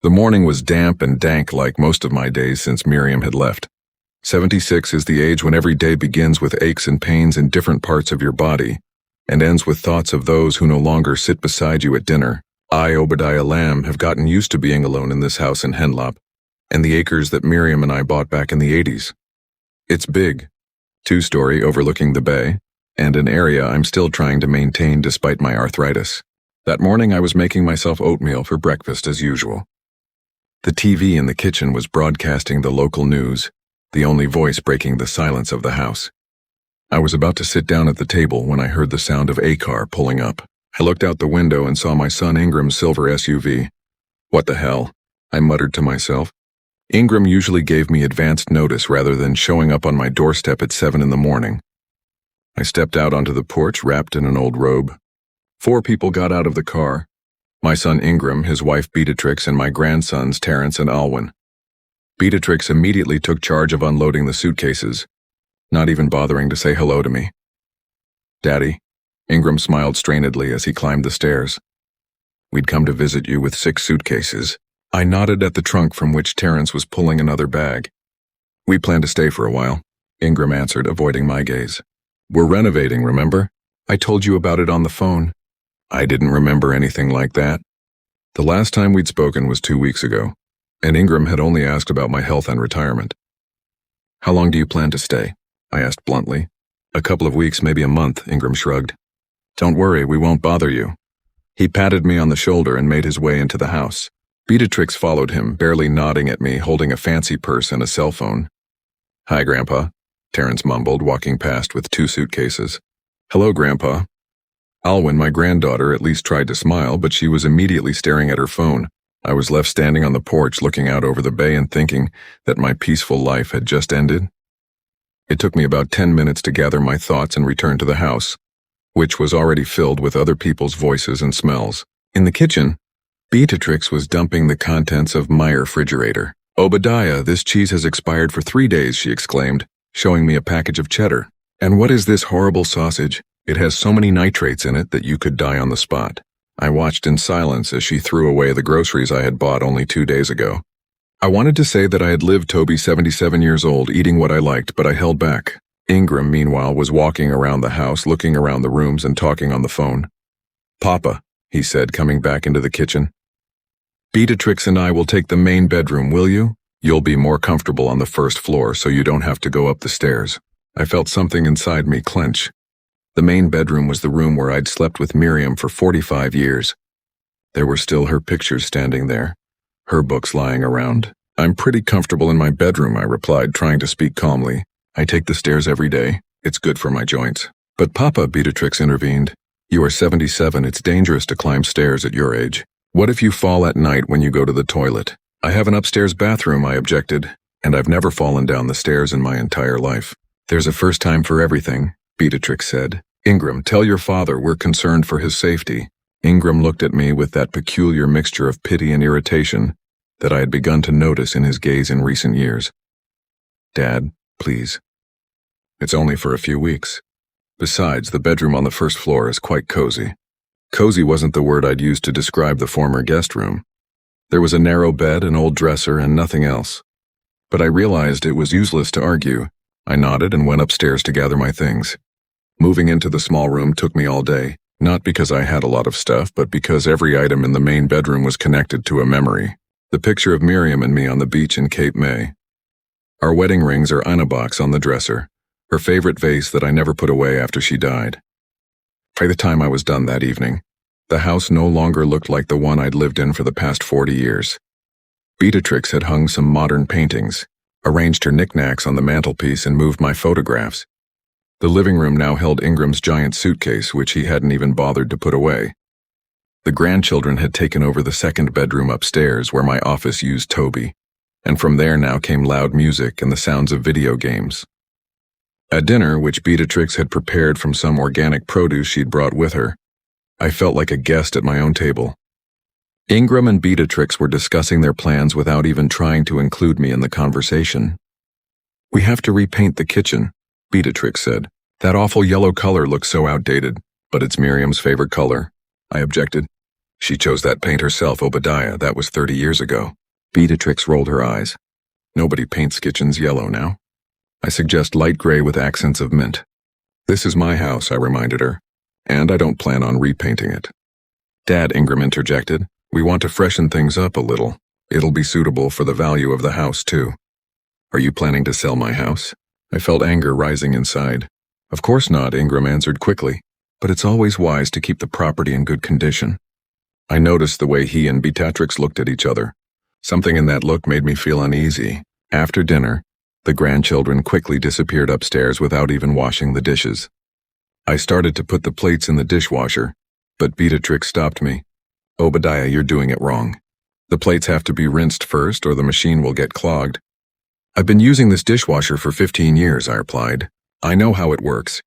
The morning was damp and dank like most of my days since Miriam had left. 76 is the age when every day begins with aches and pains in different parts of your body, and ends with thoughts of those who no longer sit beside you at dinner. I, Obadiah Lamb, have gotten used to being alone in this house in Henlop, and the acres that Miriam and I bought back in the 80s. It's big, 2-story overlooking the bay, and an area I'm still trying to maintain despite my arthritis. That morning I was making myself oatmeal for breakfast as usual. The TV in the kitchen was broadcasting the local news, the only voice breaking the silence of the house. I was about to sit down at the table when I heard the sound of a car pulling up. I looked out the window and saw my son Ingram's silver SUV. What the hell? I muttered to myself. Ingram usually gave me advanced notice rather than showing up on my doorstep at 7 in the morning. I stepped out onto the porch wrapped in an old robe. 4 people got out of the car. My son Ingram, his wife Beatrix, and my grandsons Terrence and Alwyn. Beatrix immediately took charge of unloading the suitcases, not even bothering to say hello to me. "Daddy," Ingram smiled strainedly as he climbed the stairs. "We'd come to visit you with 6 suitcases." I nodded at the trunk from which Terrence was pulling another bag. "We plan to stay for a while," Ingram answered, avoiding my gaze. "We're renovating, remember? I told you about it on the phone." I didn't remember anything like that. The last time we'd spoken was 2 weeks ago, and Ingram had only asked about my health and retirement. "How long do you plan to stay?" I asked bluntly. "A couple of weeks, maybe a month," Ingram shrugged. "Don't worry, we won't bother you." He patted me on the shoulder and made his way into the house. Beatrix followed him, barely nodding at me, holding a fancy purse and a cell phone. "Hi, Grandpa," Terrence mumbled, walking past with 2 suitcases. "Hello, Grandpa." Alwyn, my granddaughter, at least tried to smile, but she was immediately staring at her phone. I was left standing on the porch looking out over the bay and thinking that my peaceful life had just ended. It took me about 10 minutes to gather my thoughts and return to the house, which was already filled with other people's voices and smells. In the kitchen, Beatrix was dumping the contents of my refrigerator. "Obadiah, this cheese has expired for 3 days," she exclaimed, showing me a package of cheddar. "And what is this horrible sausage? It has so many nitrates in it that you could die on the spot." I watched in silence as she threw away the groceries I had bought only 2 days ago. I wanted to say that I had lived to be 77 years old, eating what I liked, but I held back. Ingram, meanwhile, was walking around the house, looking around the rooms and talking on the phone. "Papa," he said, coming back into the kitchen. "Beatrix and I will take the main bedroom, will you? You'll be more comfortable on the first floor so you don't have to go up the stairs." I felt something inside me clench. The main bedroom was the room where I'd slept with Miriam for 45 years. There were still her pictures standing there, her books lying around. "I'm pretty comfortable in my bedroom," I replied, trying to speak calmly. "I take the stairs every day. It's good for my joints." "But Papa," Beatrix intervened, "you are 77. It's dangerous to climb stairs at your age. What if you fall at night when you go to the toilet?" "I have an upstairs bathroom," I objected, "and I've never fallen down the stairs in my entire life." "There's a first time for everything," Beatrix said. "Ingram, tell your father we're concerned for his safety." Ingram looked at me with that peculiar mixture of pity and irritation that I had begun to notice in his gaze in recent years. "Dad, please. It's only for a few weeks. Besides, the bedroom on the first floor is quite cozy." Cozy wasn't the word I'd used to describe the former guest room. There was a narrow bed, an old dresser, and nothing else. But I realized it was useless to argue. I nodded and went upstairs to gather my things. Moving into the small room took me all day, not because I had a lot of stuff, but because every item in the main bedroom was connected to a memory. The picture of Miriam and me on the beach in Cape May. Our wedding rings are in a box on the dresser, her favorite vase that I never put away after she died. By the time I was done that evening, the house no longer looked like the one I'd lived in for the past 40 years. Beatrix had hung some modern paintings, arranged her knickknacks on the mantelpiece, and moved my photographs. The living room now held Ingram's giant suitcase, which he hadn't even bothered to put away. The grandchildren had taken over the second bedroom upstairs, where my office used Toby, and from there now came loud music and the sounds of video games. At dinner, which Beatrix had prepared from some organic produce she'd brought with her, I felt like a guest at my own table. Ingram and Beatrix were discussing their plans without even trying to include me in the conversation. "We have to repaint the kitchen," Beatrix said. "That awful yellow color looks so outdated." "But it's Miriam's favorite color," I objected. She chose that paint herself, Obadiah. That was 30 years ago. Beatrix rolled her eyes. Nobody paints kitchens yellow now. I suggest light gray with accents of mint. This is my house, I reminded her, and I don't plan on repainting it. Dad, Ingram interjected, we want to freshen things up a little. It'll be suitable for the value of the house, too. Are you planning to sell my house? I felt anger rising inside. Of course not, Ingram answered quickly, but it's always wise to keep the property in good condition. I noticed the way he and Beatrix looked at each other. Something in that look made me feel uneasy. After dinner, the grandchildren quickly disappeared upstairs without even washing the dishes. I started to put the plates in the dishwasher, but Beatrix stopped me. Obadiah, you're doing it wrong. The plates have to be rinsed first or the machine will get clogged. I've been using this dishwasher for 15 years, I replied. I know how it works.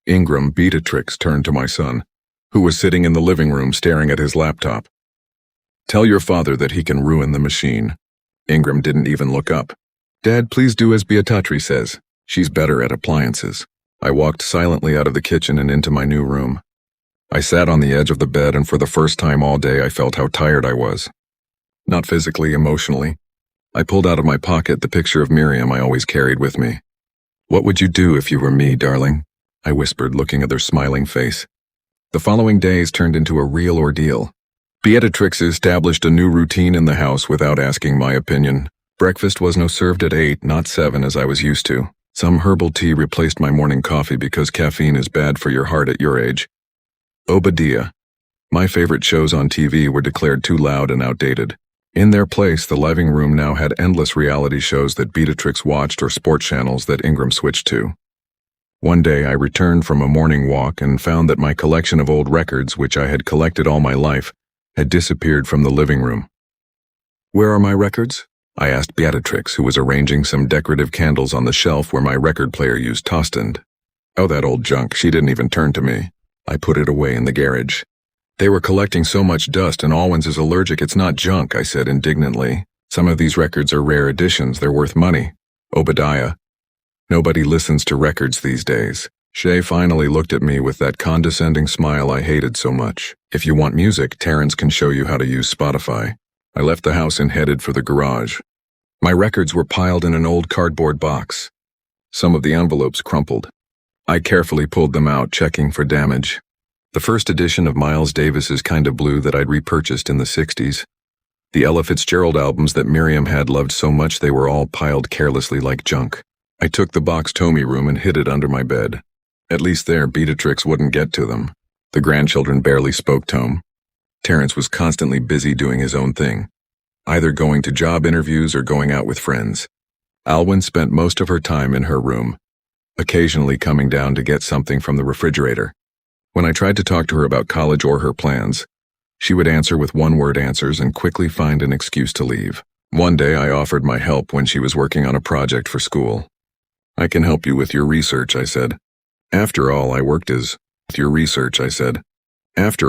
Ingram, Beatrix turned to my son, who was sitting in the living room staring at his laptop. Tell your father that he can ruin the machine. Ingram didn't even look up. Dad, please do as Beatrix says. She's better at appliances. I walked silently out of the kitchen and into my new room. I sat on the edge of the bed, and for the first time all day I felt how tired I was. Not physically, emotionally. I pulled out of my pocket the picture of Miriam I always carried with me. What would you do if you were me, darling? I whispered, looking at her smiling face. The following days turned into a real ordeal. Beatrix established a new routine in the house without asking my opinion. Breakfast was served at 8, not 7 as I was used to. Some herbal tea replaced my morning coffee because caffeine is bad for your heart at your age. Obadiah. My favorite shows on TV were declared too loud and outdated. In their place, the living room now had endless reality shows that Beatrix watched or sport channels that Ingram switched to. One day I returned from a morning walk and found that my collection of old records, which I had collected all my life, had disappeared from the living room. Where are my records? I asked Beatrix, who was arranging some decorative candles on the shelf where my record player used to stand. Oh, that old junk, she didn't even turn to me. I put it away in the garage. They were collecting so much dust and Alwyn's is allergic, it's not junk, I said indignantly. Some of these records are rare editions, they're worth money. Obadiah. Nobody listens to records these days. Shay finally looked at me with that condescending smile I hated so much. If you want music, Terrence can show you how to use Spotify. I left the house and headed for the garage. My records were piled in an old cardboard box. Some of the envelopes crumpled. I carefully pulled them out, checking for damage. The first edition of Miles Davis's Kind of Blue that I'd repurchased in the 60s. The Ella Fitzgerald albums that Miriam had loved so much they were all piled carelessly like junk. I took the box to my room and hid it under my bed. At least there, Beatrix wouldn't get to them. The grandchildren barely spoke Tome. Terrence was constantly busy doing his own thing, either going to job interviews or going out with friends. Alwyn spent most of her time in her room, occasionally coming down to get something from the refrigerator. When I tried to talk to her about college or her plans, she would answer with one-word answers and quickly find an excuse to leave. One day I offered my help when she was working on a project for school. I can help you with your research, I said. After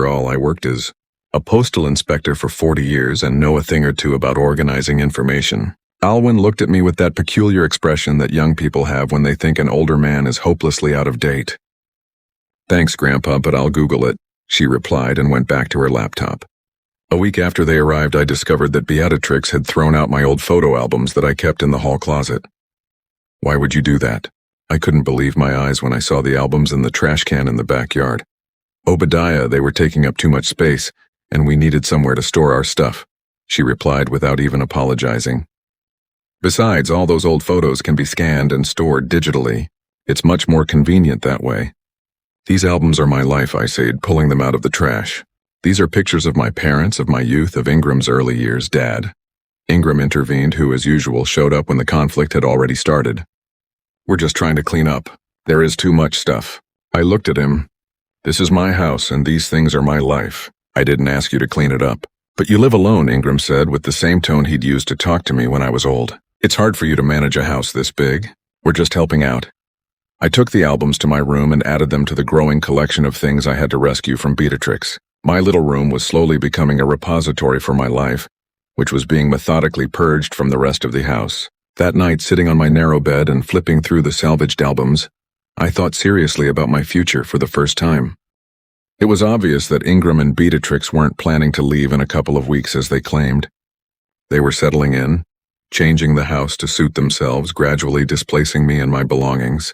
all, I worked as a postal inspector for 40 years and know a thing or two about organizing information. Alwyn looked at me with that peculiar expression that young people have when they think an older man is hopelessly out of date. Thanks, Grandpa, but I'll Google it, she replied and went back to her laptop. A week after they arrived, I discovered that Beatrix had thrown out my old photo albums that I kept in the hall closet. Why would you do that? I couldn't believe my eyes when I saw the albums in the trash can in the backyard. Obadiah, they were taking up too much space, and we needed somewhere to store our stuff, she replied without even apologizing. Besides, all those old photos can be scanned and stored digitally. It's much more convenient that way. These albums are my life, I said, pulling them out of the trash. These are pictures of my parents, of my youth, of Ingram's early years, Dad. Ingram intervened, who, as usual, showed up when the conflict had already started. We're just trying to clean up. There is too much stuff. I looked at him. This is my house, and these things are my life. I didn't ask you to clean it up. But you live alone, Ingram said, with the same tone he'd used to talk to me when I was old. It's hard for you to manage a house this big. We're just helping out. I took the albums to my room and added them to the growing collection of things I had to rescue from Beatrix. My little room was slowly becoming a repository for my life, which was being methodically purged from the rest of the house. That night, sitting on my narrow bed and flipping through the salvaged albums, I thought seriously about my future for the first time. It was obvious that Ingram and Beatrix weren't planning to leave in a couple of weeks as they claimed. They were settling in, changing the house to suit themselves, gradually displacing me and my belongings.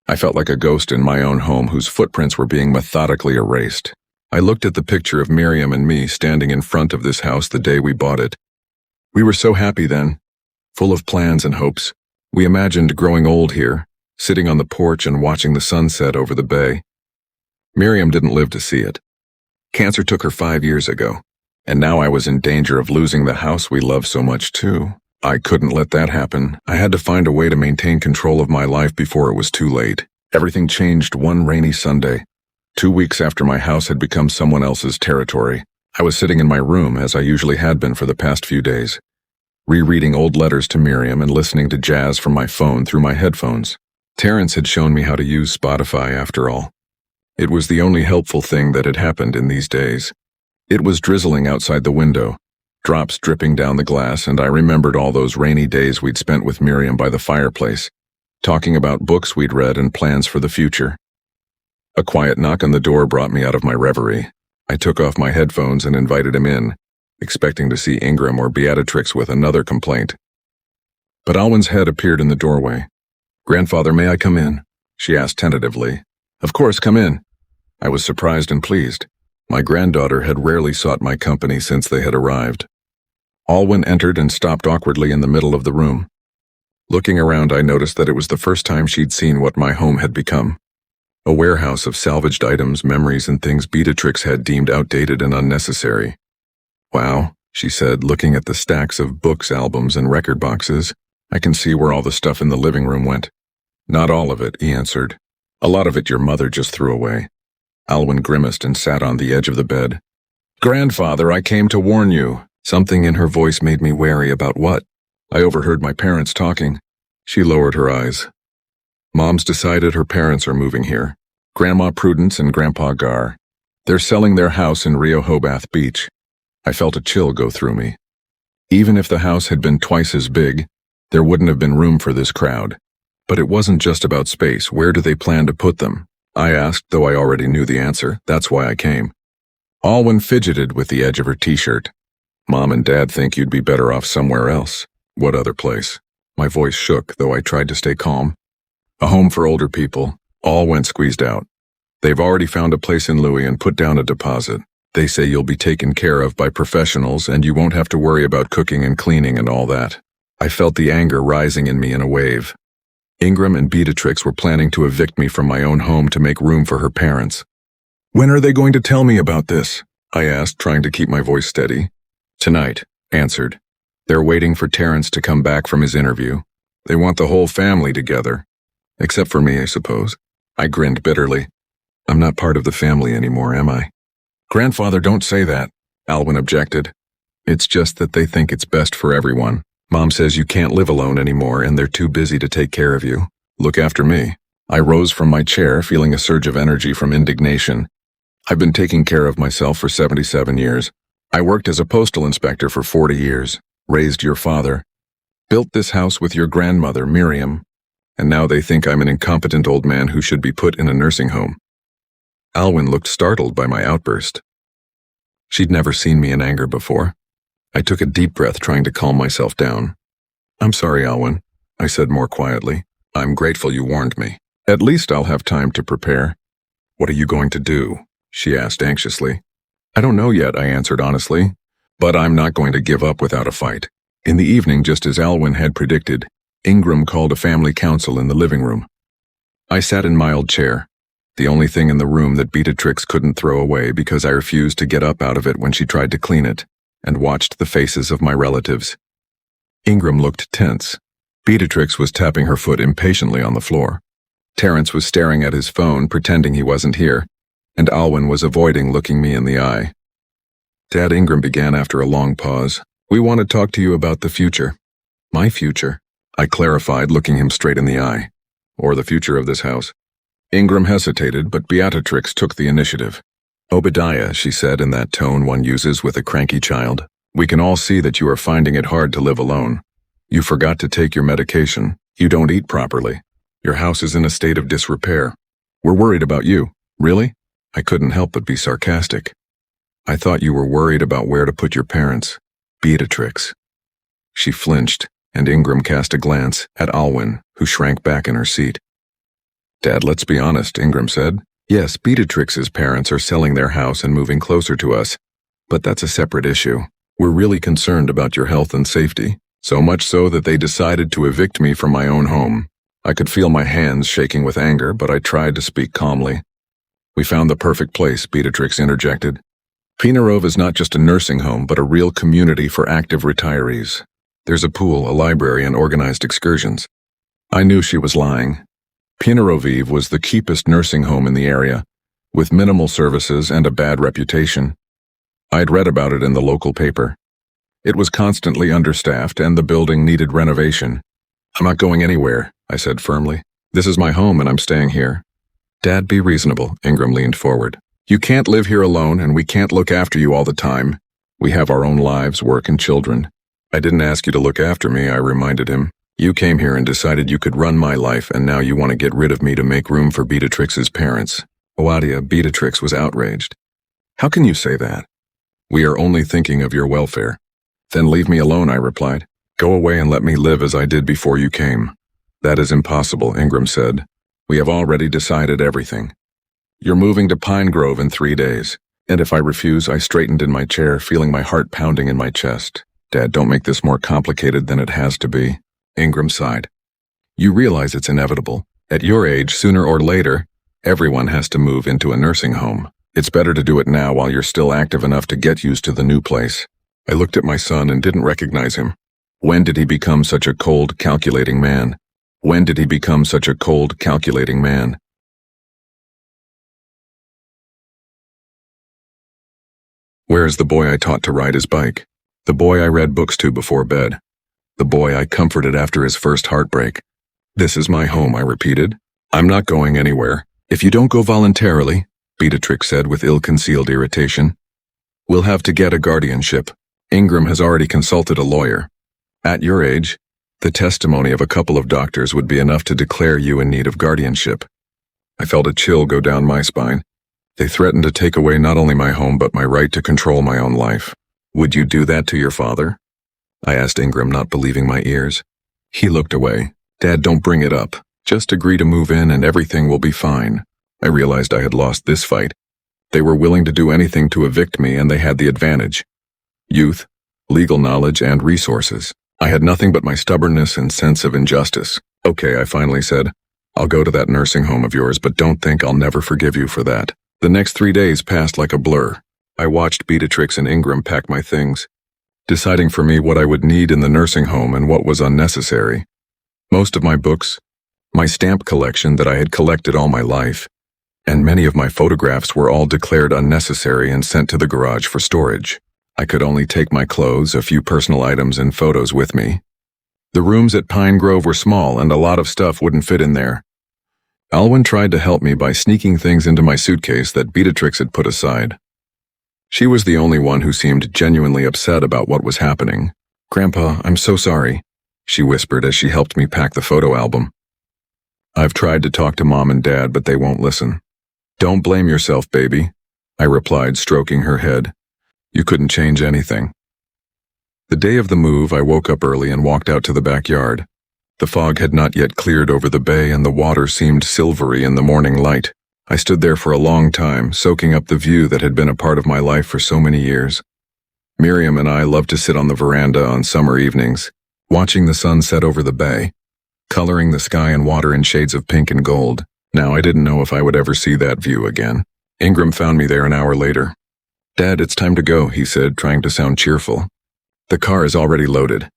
I felt like a ghost in my own home whose footprints were being methodically erased. I looked at the picture of Miriam and me standing in front of this house the day we bought it. We were so happy then, full of plans and hopes. We imagined growing old here, sitting on the porch and watching the sunset over the bay. Miriam didn't live to see it. Cancer took her 5 years ago, and now I was in danger of losing the house we love so much too. I couldn't let that happen. I had to find a way to maintain control of my life before it was too late. Everything changed one rainy Sunday. 2 weeks after my house had become someone else's territory, I was sitting in my room as I usually had been for the past few days, rereading old letters to Miriam and listening to jazz from my phone through my headphones. Terrence had shown me how to use Spotify after all. It was the only helpful thing that had happened in these days. It was drizzling outside the window, drops dripping down the glass, and I remembered all those rainy days we'd spent with Miriam by the fireplace, talking about books we'd read and plans for the future. A quiet knock on the door brought me out of my reverie. I took off my headphones and invited him in, expecting to see Ingram or Beatrix with another complaint. But Alwyn's head appeared in the doorway. "Grandfather, may I come in?" she asked tentatively. "Of course, come in." I was surprised and pleased. My granddaughter had rarely sought my company since they had arrived. Alwyn entered and stopped awkwardly in the middle of the room. Looking around, I noticed that it was the first time she'd seen what my home had become. A warehouse of salvaged items, memories, and things Beatrix had deemed outdated and unnecessary. "Wow," she said, looking at the stacks of books, albums, and record boxes. "I can see where all the stuff in the living room went." "Not all of it," he answered. "A lot of it your mother just threw away." Alwyn grimaced and sat on the edge of the bed. "Grandfather, I came to warn you." Something in her voice made me wary. About what? I overheard my parents talking. She lowered her eyes. "Mom's decided her parents are moving here. Grandma Prudence and Grandpa Gar. They're selling their house in Rehoboth Beach." I felt a chill go through me. Even if the house had been twice as big, there wouldn't have been room for this crowd. But it wasn't just about space. Where do they plan to put them? I asked, though I already knew the answer. That's why I came. Alwyn fidgeted with the edge of her t-shirt. "Mom and Dad think you'd be better off somewhere else." "What other place?" My voice shook, though I tried to stay calm. "A home for older people." Alwyn squeezed out. "They've already found a place in Louis and put down a deposit. They say you'll be taken care of by professionals and you won't have to worry about cooking and cleaning and all that." I felt the anger rising in me in a wave. Ingram and Beatrix were planning to evict me from my own home to make room for her parents. "When are they going to tell me about this?" I asked, trying to keep my voice steady. "Tonight," answered. "They're waiting for Terrence to come back from his interview. They want the whole family together. Except for me, I suppose." I grinned bitterly. "I'm not part of the family anymore, am I?" "Grandfather, don't say that," Alwyn objected. "It's just that they think it's best for everyone. Mom says you can't live alone anymore and they're too busy to take care of you. Look after me." I rose from my chair, feeling a surge of energy from indignation. I've been taking care of myself for 77 years. I worked as a postal inspector for 40 years, raised your father, built this house with your grandmother, Miriam, and now they think I'm an incompetent old man who should be put in a nursing home. Alwyn looked startled by my outburst. She'd never seen me in anger before. I took a deep breath, trying to calm myself down. "I'm sorry, Alwyn," I said more quietly. "I'm grateful you warned me. At least I'll have time to prepare." "What are you going to do?" she asked anxiously. "I don't know yet," I answered honestly, "but I'm not going to give up without a fight." In the evening, just as Alwyn had predicted, Ingram called a family council in the living room. I sat in my old chair, the only thing in the room that Beatrix couldn't throw away because I refused to get up out of it when she tried to clean it, and watched the faces of my relatives. Ingram looked tense. Beatrix was tapping her foot impatiently on the floor. Terrence was staring at his phone, pretending he wasn't here, and Alwyn was avoiding looking me in the eye. "Dad," Ingram began after a long pause, "we want to talk to you about the future." "My future?" I clarified, looking him straight in the eye. "Or the future of this house." Ingram hesitated, but Beatrix took the initiative. "Obadiah," she said in that tone one uses with a cranky child, "we can all see that you are finding it hard to live alone. You forgot to take your medication. You don't eat properly. Your house is in a state of disrepair. We're worried about you." "Really?" I couldn't help but be sarcastic. I thought you were worried about where to put your parents. Beatrix. She flinched, and Ingram cast a glance at Alwyn, who shrank back in her seat. Dad, let's be honest, Ingram said. Yes, Beatrix's parents are selling their house and moving closer to us, but that's a separate issue. We're really concerned about your health and safety, so much so that they decided to evict me from my own home. I could feel my hands shaking with anger, but I tried to speak calmly. We found the perfect place, Beatrix interjected. Pinarov is not just a nursing home, but a real community for active retirees. There's a pool, a library, and organized excursions. I knew she was lying. Pinaroviv was the cheapest nursing home in the area, with minimal services and a bad reputation. I'd read about it in the local paper. It was constantly understaffed and the building needed renovation. I'm not going anywhere, I said firmly. This is my home and I'm staying here. Dad, be reasonable, Ingram leaned forward. You can't live here alone and we can't look after you all the time. We have our own lives, work, and children. I didn't ask you to look after me, I reminded him. You came here and decided you could run my life and now you want to get rid of me to make room for Beatrix's parents. Oadia, Beatrix was outraged. How can you say that? We are only thinking of your welfare. Then leave me alone, I replied. Go away and let me live as I did before you came. That is impossible, Ingram said. We have already decided everything. You're moving to Pine Grove in 3 days, and if I refuse, I straightened in my chair, feeling my heart pounding in my chest. Dad, don't make this more complicated than it has to be. Ingram sighed. You realize it's inevitable. At your age, sooner or later, everyone has to move into a nursing home. It's better to do it now while you're still active enough to get used to the new place. I looked at my son and didn't recognize him. When did he become such a cold, calculating man? When did he become such a cold, calculating man? Where is the boy I taught to ride his bike? The boy I read books to before bed? The boy I comforted after his first heartbreak? This is my home, I repeated. I'm not going anywhere. If you don't go voluntarily, Beatrix said with ill-concealed irritation, we'll have to get a guardianship. Ingram has already consulted a lawyer. At your age, the testimony of a couple of doctors would be enough to declare you in need of guardianship. I felt a chill go down my spine. They threatened to take away not only my home but my right to control my own life. Would you do that to your father? I asked Ingram, not believing my ears. He looked away. Dad, don't bring it up. Just agree to move in and everything will be fine. I realized I had lost this fight. They were willing to do anything to evict me and they had the advantage. Youth, legal knowledge, and resources. I had nothing but my stubbornness and sense of injustice. Okay, I finally said. I'll go to that nursing home of yours, but don't think I'll never forgive you for that. The next 3 days passed like a blur. I watched Beatrix and Ingram pack my things, deciding for me what I would need in the nursing home and what was unnecessary. Most of my books, my stamp collection that I had collected all my life, and many of my photographs were all declared unnecessary and sent to the garage for storage. I could only take my clothes, a few personal items, and photos with me. The rooms at Pine Grove were small and a lot of stuff wouldn't fit in there. Alwyn tried to help me by sneaking things into my suitcase that Beatrix had put aside. She was the only one who seemed genuinely upset about what was happening. Grandpa, I'm so sorry, she whispered as she helped me pack the photo album. I've tried to talk to Mom and Dad, but they won't listen. Don't blame yourself, baby, I replied, stroking her head. You couldn't change anything. The day of the move, I woke up early and walked out to the backyard. The fog had not yet cleared over the bay and the water seemed silvery in the morning light. I stood there for a long time, soaking up the view that had been a part of my life for so many years. Miriam and I loved to sit on the veranda on summer evenings, watching the sun set over the bay, coloring the sky and water in shades of pink and gold. Now I didn't know if I would ever see that view again. Ingram found me there an hour later. Dad, it's time to go, he said, trying to sound cheerful. The car is already loaded.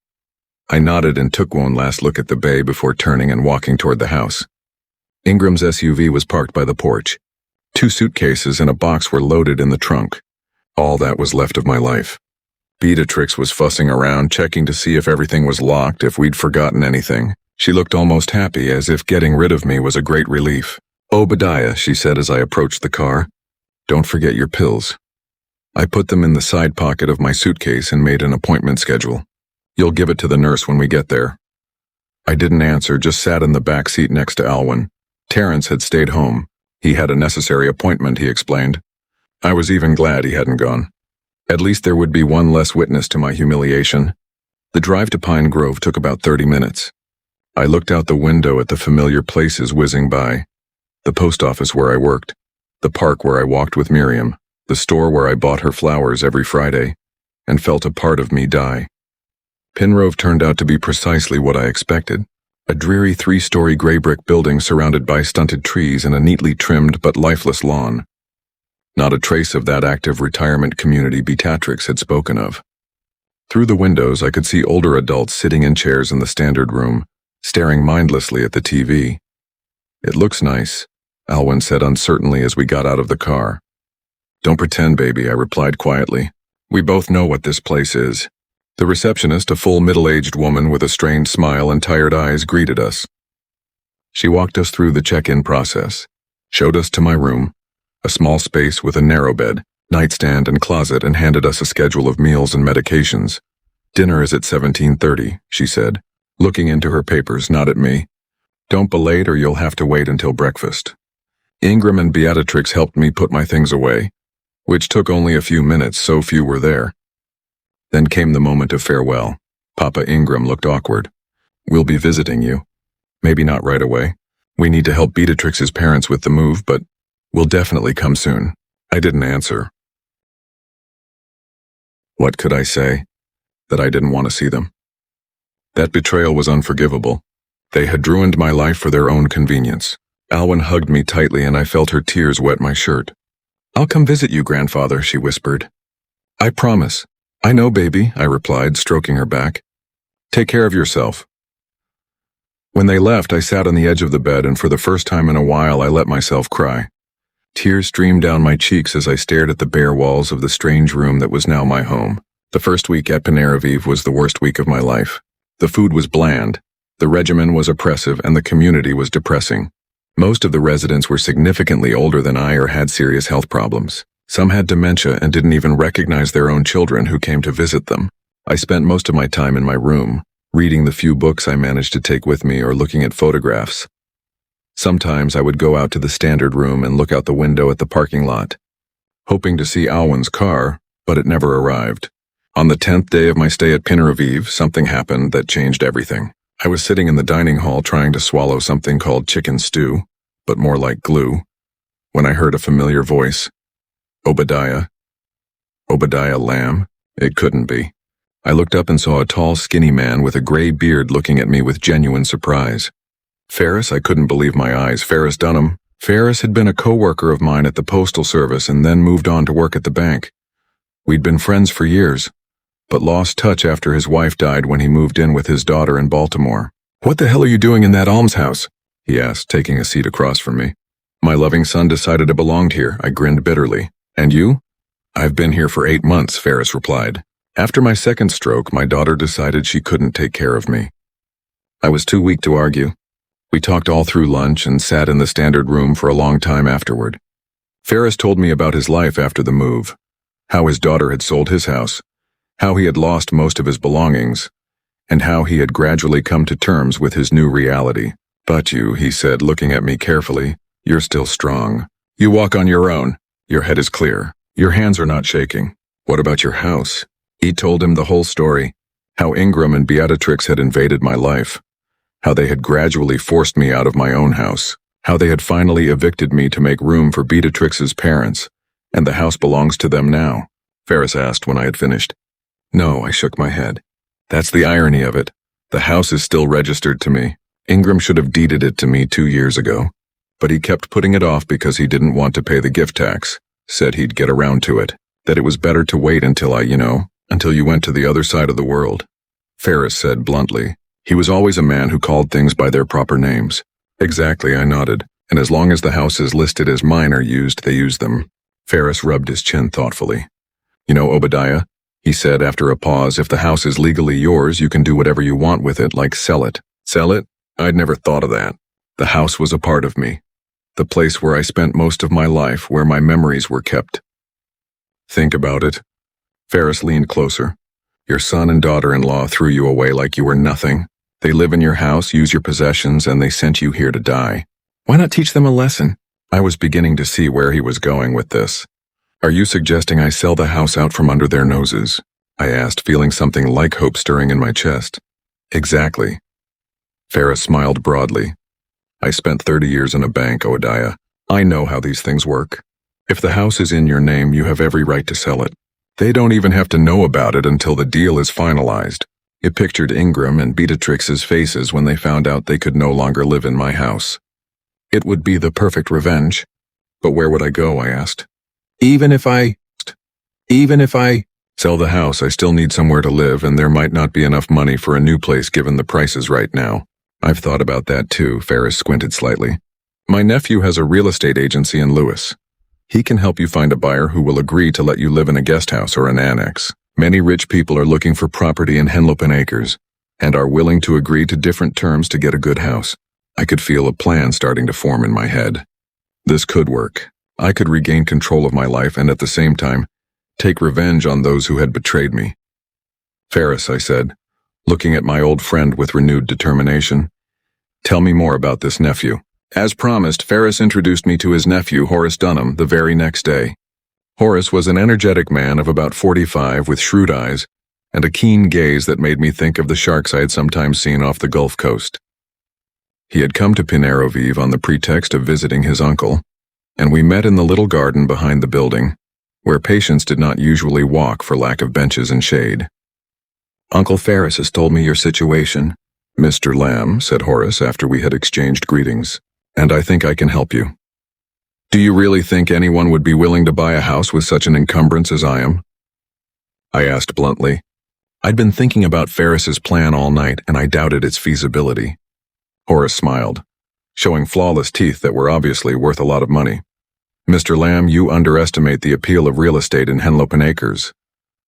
I nodded and took one last look at the bay before turning and walking toward the house. Ingram's SUV was parked by the porch. 2 suitcases and a box were loaded in the trunk. All that was left of my life. Beatrix was fussing around, checking to see if everything was locked, if we'd forgotten anything. She looked almost happy, as if getting rid of me was a great relief. Obadiah, she said as I approached the car. Don't forget your pills. I put them in the side pocket of my suitcase and made an appointment schedule. You'll give it to the nurse when we get there. I didn't answer, just sat in the back seat next to Alwyn. Terrence had stayed home, He had a necessary appointment, he explained. I was even glad he hadn't gone. At least there would be one less witness to my humiliation. The drive to Pine Grove took about 30 minutes. I looked out the window at the familiar places whizzing by. The post office where I worked, the park where I walked with Miriam, the store where I bought her flowers every Friday, and felt a part of me die. Pingrove turned out to be precisely what I expected. A dreary 3-story gray brick building surrounded by stunted trees and a neatly trimmed but lifeless lawn. Not a trace of that active retirement community Beatrix had spoken of. Through the windows, I could see older adults sitting in chairs in the standard room, staring mindlessly at the TV. It looks nice, Alwyn said uncertainly as we got out of the car. Don't pretend, baby, I replied quietly. We both know what this place is. The receptionist, a full middle-aged woman with a strained smile and tired eyes, greeted us. She walked us through the check-in process, showed us to my room, a small space with a narrow bed, nightstand and closet, and handed us a schedule of meals and medications. Dinner is at 17:30, she said, looking into her papers, not at me. Don't be late or you'll have to wait until breakfast. Ingram and Beatrix helped me put my things away, which took only a few minutes, so few were there. Then came the moment of farewell. Papa Ingram looked awkward. We'll be visiting you. Maybe not right away. We need to help Beatrix's parents with the move, but we'll definitely come soon. I didn't answer. What could I say? That I didn't want to see them. That betrayal was unforgivable. They had ruined my life for their own convenience. Alwyn hugged me tightly and I felt her tears wet my shirt. I'll come visit you, grandfather, she whispered. I promise. I know, baby, I replied, stroking her back. Take care of yourself. When they left, I sat on the edge of the bed and for the first time in a while I let myself cry. Tears streamed down my cheeks as I stared at the bare walls of the strange room that was now my home. The first week at Pinaraviv was the worst week of my life. The food was bland, the regimen was oppressive, and the community was depressing. Most of the residents were significantly older than I or had serious health problems. Some had dementia and didn't even recognize their own children who came to visit them. I spent most of my time in my room, reading the few books I managed to take with me or looking at photographs. Sometimes I would go out to the standard room and look out the window at the parking lot, hoping to see Alwyn's car, but it never arrived. On the 10th day of my stay at Pinaraviv, something happened that changed everything. I was sitting in the dining hall trying to swallow something called chicken stew, but more like glue, when I heard a familiar voice. Obadiah. Obadiah Lamb? It couldn't be. I looked up and saw a tall, skinny man with a gray beard looking at me with genuine surprise. Ferris? I couldn't believe my eyes. Ferris Dunham. Ferris had been a co-worker of mine at the Postal Service and then moved on to work at the bank. We'd been friends for years, but lost touch after his wife died when he moved in with his daughter in Baltimore. What the hell are you doing in that almshouse? He asked, taking a seat across from me. My loving son decided it belonged here, I grinned bitterly. And you? I've been here for 8 months, Ferris replied. After my second stroke, my daughter decided she couldn't take care of me. I was too weak to argue. We talked all through lunch and sat in the standard room for a long time afterward. Ferris told me about his life after the move, how his daughter had sold his house, how he had lost most of his belongings, and how he had gradually come to terms with his new reality. But you, he said, looking at me carefully, you're still strong. You walk on your own. Your head is clear. Your hands are not shaking. What about your house? He told him the whole story, how Ingram and Beatrix had invaded my life, how they had gradually forced me out of my own house, how they had finally evicted me to make room for Beatrix's parents, and the house belongs to them now, Ferris asked when I had finished. No, I shook my head. That's the irony of it. The house is still registered to me. Ingram should have deeded it to me 2 years ago. But he kept putting it off because he didn't want to pay the gift tax, said he'd get around to it, that it was better to wait until until you went to the other side of the world. Ferris said bluntly. He was always a man who called things by their proper names. Exactly, I nodded, and as long as the houses listed as mine are used, they use them. Ferris rubbed his chin thoughtfully. You know, Obadiah, he said after a pause, if the house is legally yours, you can do whatever you want with it, like sell it. Sell it? I'd never thought of that. The house was a part of me. The place where I spent most of my life, where my memories were kept. Think about it. Ferris leaned closer. Your son and daughter-in-law threw you away like you were nothing. They live in your house, use your possessions, and they sent you here to die. Why not teach them a lesson? I was beginning to see where he was going with this. Are you suggesting I sell the house out from under their noses? I asked, feeling something like hope stirring in my chest. Exactly. Ferris smiled broadly. I spent 30 years in a bank, Oadiah. I know how these things work. If the house is in your name, you have every right to sell it. They don't even have to know about it until the deal is finalized. It pictured Ingram and Beatrix's faces when they found out they could no longer live in my house. It would be the perfect revenge. But where would I go, I asked. Even if I sell the house, I still need somewhere to live, and there might not be enough money for a new place given the prices right now. I've thought about that too, Ferris squinted slightly. My nephew has a real estate agency in Lewis. He can help you find a buyer who will agree to let you live in a guest house or an annex. Many rich people are looking for property in Henlopen Acres and are willing to agree to different terms to get a good house. I could feel a plan starting to form in my head. This could work. I could regain control of my life and at the same time, take revenge on those who had betrayed me. Ferris, I said, looking at my old friend with renewed determination. Tell me more about this nephew. As promised, Ferris introduced me to his nephew, Horace Dunham, the very next day. Horace was an energetic man of about 45 with shrewd eyes and a keen gaze that made me think of the sharks I had sometimes seen off the Gulf Coast. He had come to Pinero Vive on the pretext of visiting his uncle, and we met in the little garden behind the building, where patients did not usually walk for lack of benches and shade. Uncle Ferris has told me your situation, Mr. Lamb, said Horace after we had exchanged greetings, and I think I can help you. Do you really think anyone would be willing to buy a house with such an encumbrance as I am? I asked bluntly. I'd been thinking about Ferris's plan all night, and I doubted its feasibility. Horace smiled, showing flawless teeth that were obviously worth a lot of money. Mr. Lamb, you underestimate the appeal of real estate in Henlopen Acres.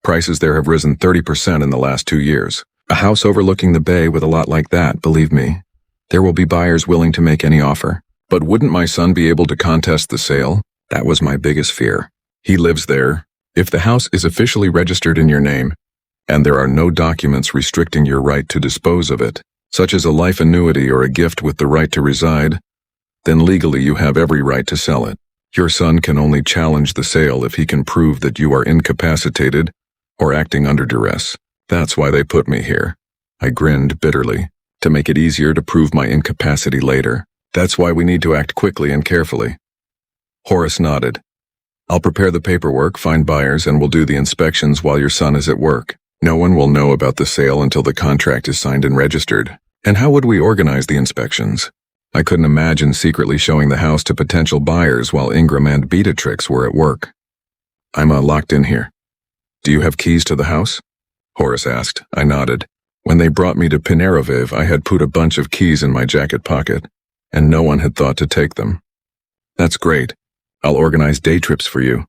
Prices there have risen 30% in the last 2 years. A house overlooking the bay with a lot like that, believe me, there will be buyers willing to make any offer. But wouldn't my son be able to contest the sale? That was my biggest fear. He lives there. If the house is officially registered in your name, and there are no documents restricting your right to dispose of it, such as a life annuity or a gift with the right to reside, then legally you have every right to sell it. Your son can only challenge the sale if he can prove that you are incapacitated or acting under duress. That's why they put me here. I grinned bitterly, to make it easier to prove my incapacity later. That's why we need to act quickly and carefully. Horace nodded. I'll prepare the paperwork, find buyers, and we'll do the inspections while your son is at work. No one will know about the sale until the contract is signed and registered. And how would we organize the inspections? I couldn't imagine secretly showing the house to potential buyers while Ingram and Beatrix were at work. I'm locked in here. Do you have keys to the house? Horace asked. I nodded. When they brought me to Pinero Vive, I had put a bunch of keys in my jacket pocket, and no one had thought to take them. That's great. I'll organize day trips for you.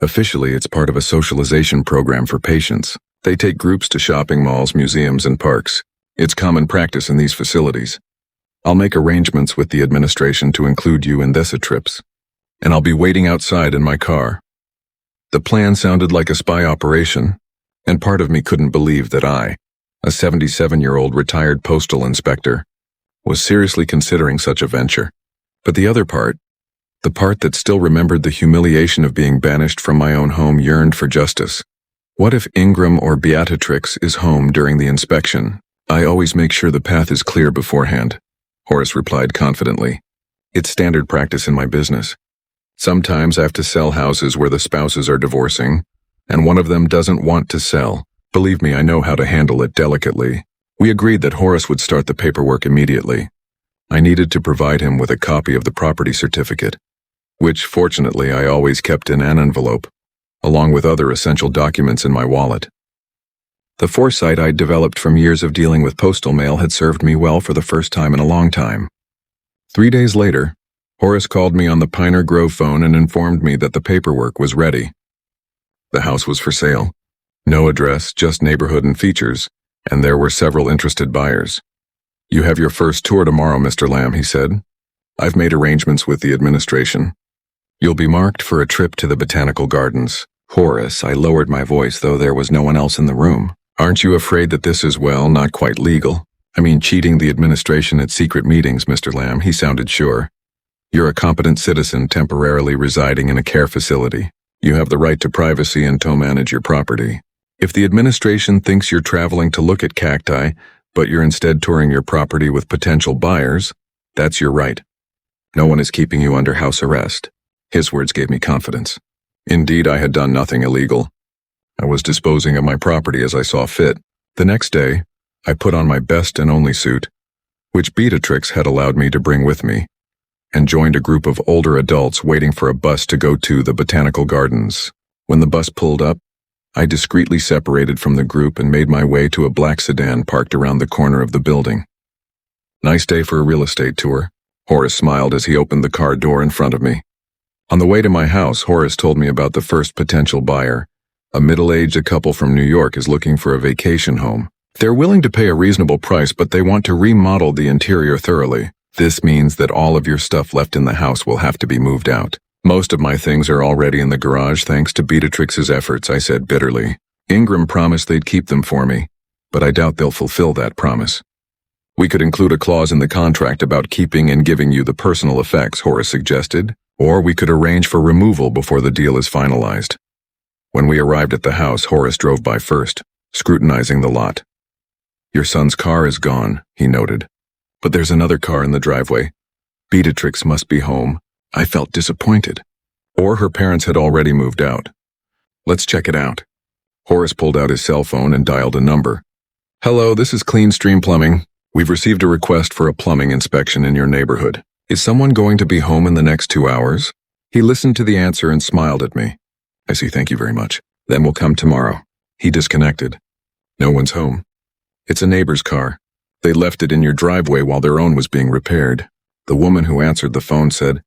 Officially, it's part of a socialization program for patients. They take groups to shopping malls, museums, and parks. It's common practice in these facilities. I'll make arrangements with the administration to include you in these trips, and I'll be waiting outside in my car. The plan sounded like a spy operation, and part of me couldn't believe that I, a 77-year-old retired postal inspector, was seriously considering such a venture. But the other part, the part that still remembered the humiliation of being banished from my own home, yearned for justice. What if Ingram or Beatrix is home during the inspection? I always make sure the path is clear beforehand, Horace replied confidently. It's standard practice in my business. Sometimes I have to sell houses where the spouses are divorcing, and one of them doesn't want to sell. Believe me, I know how to handle it delicately. We agreed that Horace would start the paperwork immediately. I needed to provide him with a copy of the property certificate, which fortunately I always kept in an envelope, along with other essential documents in my wallet. The foresight I'd developed from years of dealing with postal mail had served me well for the first time in a long time. 3 days later, Horace called me on the Piner Grove phone and informed me that the paperwork was ready. The house was for sale. No address, just neighborhood and features, and there were several interested buyers. You have your first tour tomorrow, Mr. Lamb, he said. I've made arrangements with the administration. You'll be marked for a trip to the botanical gardens. Horace, I lowered my voice, though there was no one else in the room. Aren't you afraid that this is, well, not quite legal? I mean, cheating the administration at secret meetings, Mr. Lamb, he sounded sure. You're a competent citizen temporarily residing in a care facility. You have the right to privacy and to manage your property. If the administration thinks you're traveling to look at cacti, but you're instead touring your property with potential buyers, that's your right. No one is keeping you under house arrest. His words gave me confidence. Indeed, I had done nothing illegal. I was disposing of my property as I saw fit. The next day, I put on my best and only suit, which Beatrix had allowed me to bring with me, and joined a group of older adults waiting for a bus to go to the botanical gardens. When the bus pulled up, I discreetly separated from the group and made my way to a black sedan parked around the corner of the building. Nice day for a real estate tour. Horace smiled as he opened the car door in front of me. On the way to my house, Horace told me about the first potential buyer. A middle-aged couple from New York is looking for a vacation home. They're willing to pay a reasonable price, but they want to remodel the interior thoroughly. This means that all of your stuff left in the house will have to be moved out. Most of my things are already in the garage thanks to Beatrix's efforts, I said bitterly. Ingram promised they'd keep them for me, but I doubt they'll fulfill that promise. We could include a clause in the contract about keeping and giving you the personal effects, Horace suggested, or we could arrange for removal before the deal is finalized. When we arrived at the house, Horace drove by first, scrutinizing the lot. Your son's car is gone, he noted. But there's another car in the driveway. Beatrix must be home. I felt disappointed. Or her parents had already moved out. Let's check it out. Horace pulled out his cell phone and dialed a number. Hello, this is Clean Stream Plumbing. We've received a request for a plumbing inspection in your neighborhood. Is someone going to be home in the next 2 hours? He listened to the answer and smiled at me. I see, thank you very much. Then we'll come tomorrow. He disconnected. No one's home. It's a neighbor's car. They left it in your driveway while their own was being repaired. The woman who answered the phone said,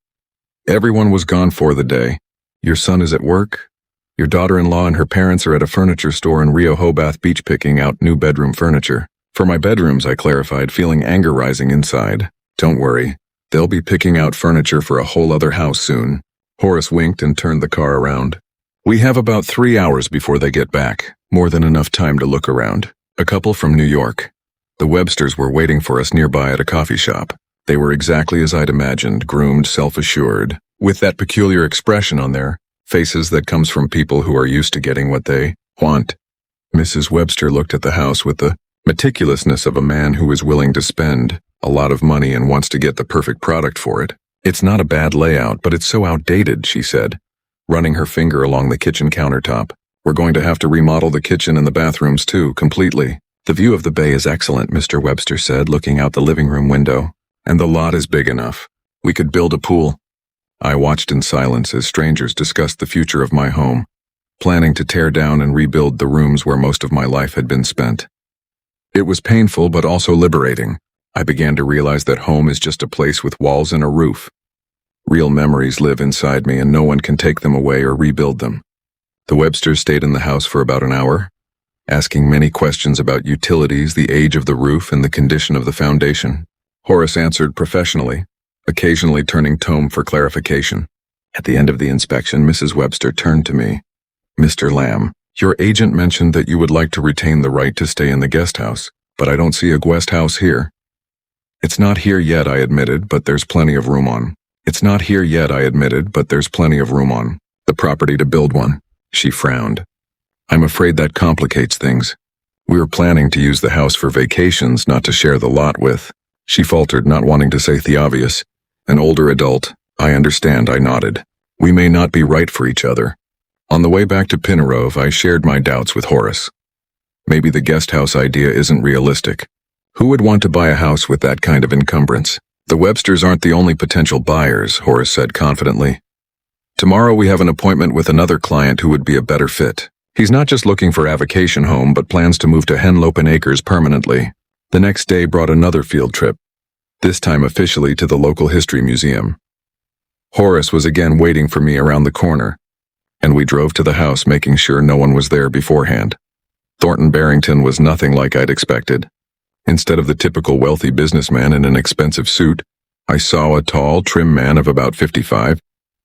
Everyone was gone for the day. Your son is at work. Your daughter-in-law and her parents are at a furniture store in Rehoboth Beach picking out new bedroom furniture. For my bedrooms, I clarified, feeling anger rising inside. Don't worry. They'll be picking out furniture for a whole other house soon. Horace winked and turned the car around. We have about 3 hours before they get back. More than enough time to look around. A couple from New York. The Websters were waiting for us nearby at a coffee shop. They were exactly as I'd imagined, groomed, self-assured, with that peculiar expression on their faces that comes from people who are used to getting what they want. Mrs. Webster looked at the house with the meticulousness of a man who is willing to spend a lot of money and wants to get the perfect product for it. It's not a bad layout, but it's so outdated, she said, running her finger along the kitchen countertop. We're going to have to remodel the kitchen and the bathrooms too, completely. The view of the bay is excellent, Mr. Webster said, looking out the living room window. And the lot is big enough. We could build a pool. I watched in silence as strangers discussed the future of my home, planning to tear down and rebuild the rooms where most of my life had been spent. It was painful but also liberating. I began to realize that home is just a place with walls and a roof. Real memories live inside me and no one can take them away or rebuild them. The Websters stayed in the house for about an hour, asking many questions about utilities, the age of the roof, and the condition of the foundation. Horace answered professionally, occasionally turning tone for clarification. At the end of the inspection, Mrs. Webster turned to me. Mr. Lamb, your agent mentioned that you would like to retain the right to stay in the guest house, but I don't see a guest house here. It's not here yet, I admitted, but there's plenty of room on. It's not here yet, I admitted, but there's plenty of room on the property to build one. She frowned. I'm afraid that complicates things. We were planning to use the house for vacations, not to share the lot with. She faltered, not wanting to say the obvious. An older adult. I understand, I nodded. We may not be right for each other. On the way back to Pinarove, I shared my doubts with Horace. Maybe the guest house idea isn't realistic. Who would want to buy a house with that kind of encumbrance? The Websters aren't the only potential buyers, Horace said confidently. Tomorrow we have an appointment with another client who would be a better fit. He's not just looking for a vacation home, but plans to move to Henlopen Acres permanently. The next day brought another field trip, this time officially to the local history museum. Horace was again waiting for me around the corner, and we drove to the house making sure no one was there beforehand. Thornton Barrington was nothing like I'd expected. Instead of the typical wealthy businessman in an expensive suit, I saw a tall, trim man of about 55,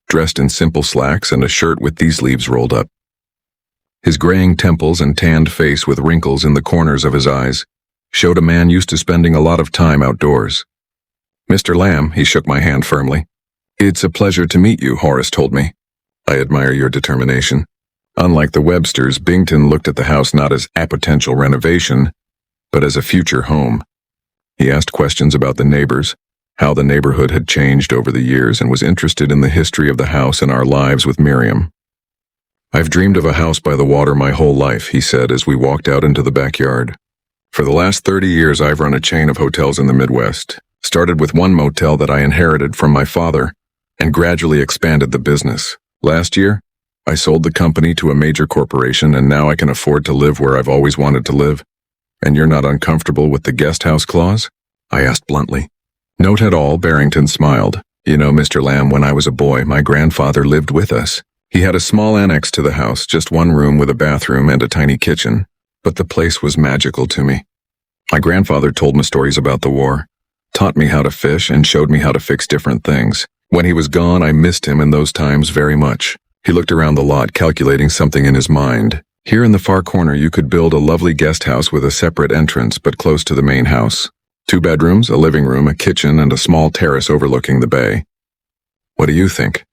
dressed in simple slacks and a shirt with these sleeves rolled up. His graying temples and tanned face with wrinkles in the corners of his eyes showed a man used to spending a lot of time outdoors. Mr. Lamb, he shook my hand firmly. "It's a pleasure to meet you," Horace told me. "I admire your determination." Unlike the Websters, Bington looked at the house not as a potential renovation, but as a future home. He asked questions about the neighbors, how the neighborhood had changed over the years, and was interested in the history of the house and our lives with Miriam. "I've dreamed of a house by the water my whole life," he said as we walked out into the backyard. "For the last 30 years I've run a chain of hotels in the Midwest. Started with one motel that I inherited from my father, and gradually expanded the business. Last year, I sold the company to a major corporation, and now I can afford to live where I've always wanted to live." "And you're not uncomfortable with the guest house clause?" I asked bluntly. "Not at all," Barrington smiled. "You know, Mr. Lamb, when I was a boy, my grandfather lived with us. He had a small annex to the house, just one room with a bathroom and a tiny kitchen. But the place was magical to me. My grandfather told me stories about the war, taught me how to fish, and showed me how to fix different things. When he was gone, I missed him in those times very much." He looked around the lot, calculating something in his mind. "Here in the far corner you could build a lovely guest house with a separate entrance but close to the main house. 2 bedrooms, a living room, a kitchen, and a small terrace overlooking the bay. What do you think?"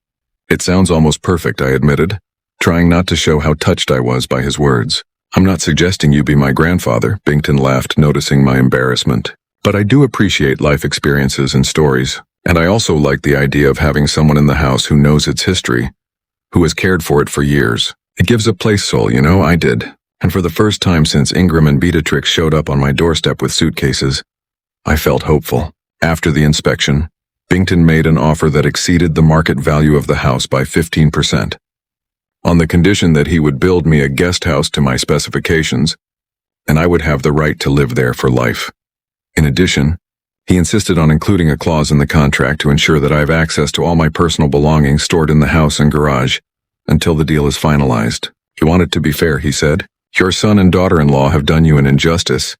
"It sounds almost perfect," I admitted, trying not to show how touched I was by his words. "I'm not suggesting you be my grandfather," Bington laughed, noticing my embarrassment. "But I do appreciate life experiences and stories, and I also like the idea of having someone in the house who knows its history, who has cared for it for years. It gives a place soul, you know. I did. And for the first time since Ingram and Beatrix showed up on my doorstep with suitcases, I felt hopeful." After the inspection, Bington made an offer that exceeded the market value of the house by 15%. On the condition that he would build me a guest house to my specifications, and I would have the right to live there for life. In addition, he insisted on including a clause in the contract to ensure that I have access to all my personal belongings stored in the house and garage until the deal is finalized. "You want it to be fair," he said. "Your son and daughter-in-law have done you an injustice,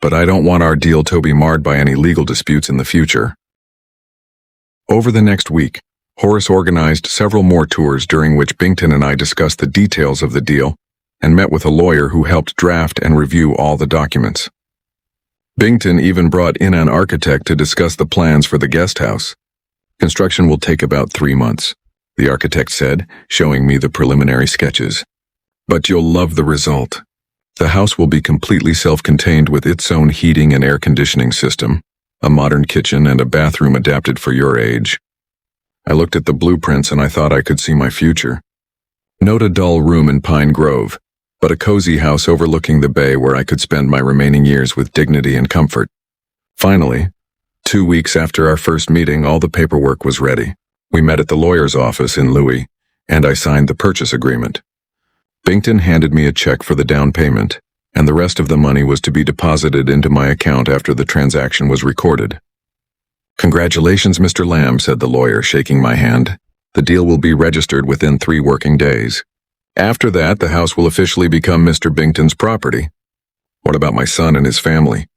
but I don't want our deal to be marred by any legal disputes in the future." Over the next week, Horace organized several more tours during which Bington and I discussed the details of the deal and met with a lawyer who helped draft and review all the documents. Bington even brought in an architect to discuss the plans for the guest house. "Construction will take about 3 months," the architect said, showing me the preliminary sketches. "But you'll love the result. The house will be completely self-contained with its own heating and air conditioning system, a modern kitchen, and a bathroom adapted for your age." I looked at the blueprints and I thought I could see my future. Not a dull room in Pine Grove, but a cozy house overlooking the bay where I could spend my remaining years with dignity and comfort. Finally, 2 weeks after our first meeting, all the paperwork was ready. We met at the lawyer's office in Louis, and I signed the purchase agreement. Bington handed me a check for the down payment, and the rest of the money was to be deposited into my account after the transaction was recorded. "Congratulations, Mr. Lamb," said the lawyer, shaking my hand. "The deal will be registered within 3 working days. After that, the house will officially become Mr. Bington's property." "What about my son and his family?"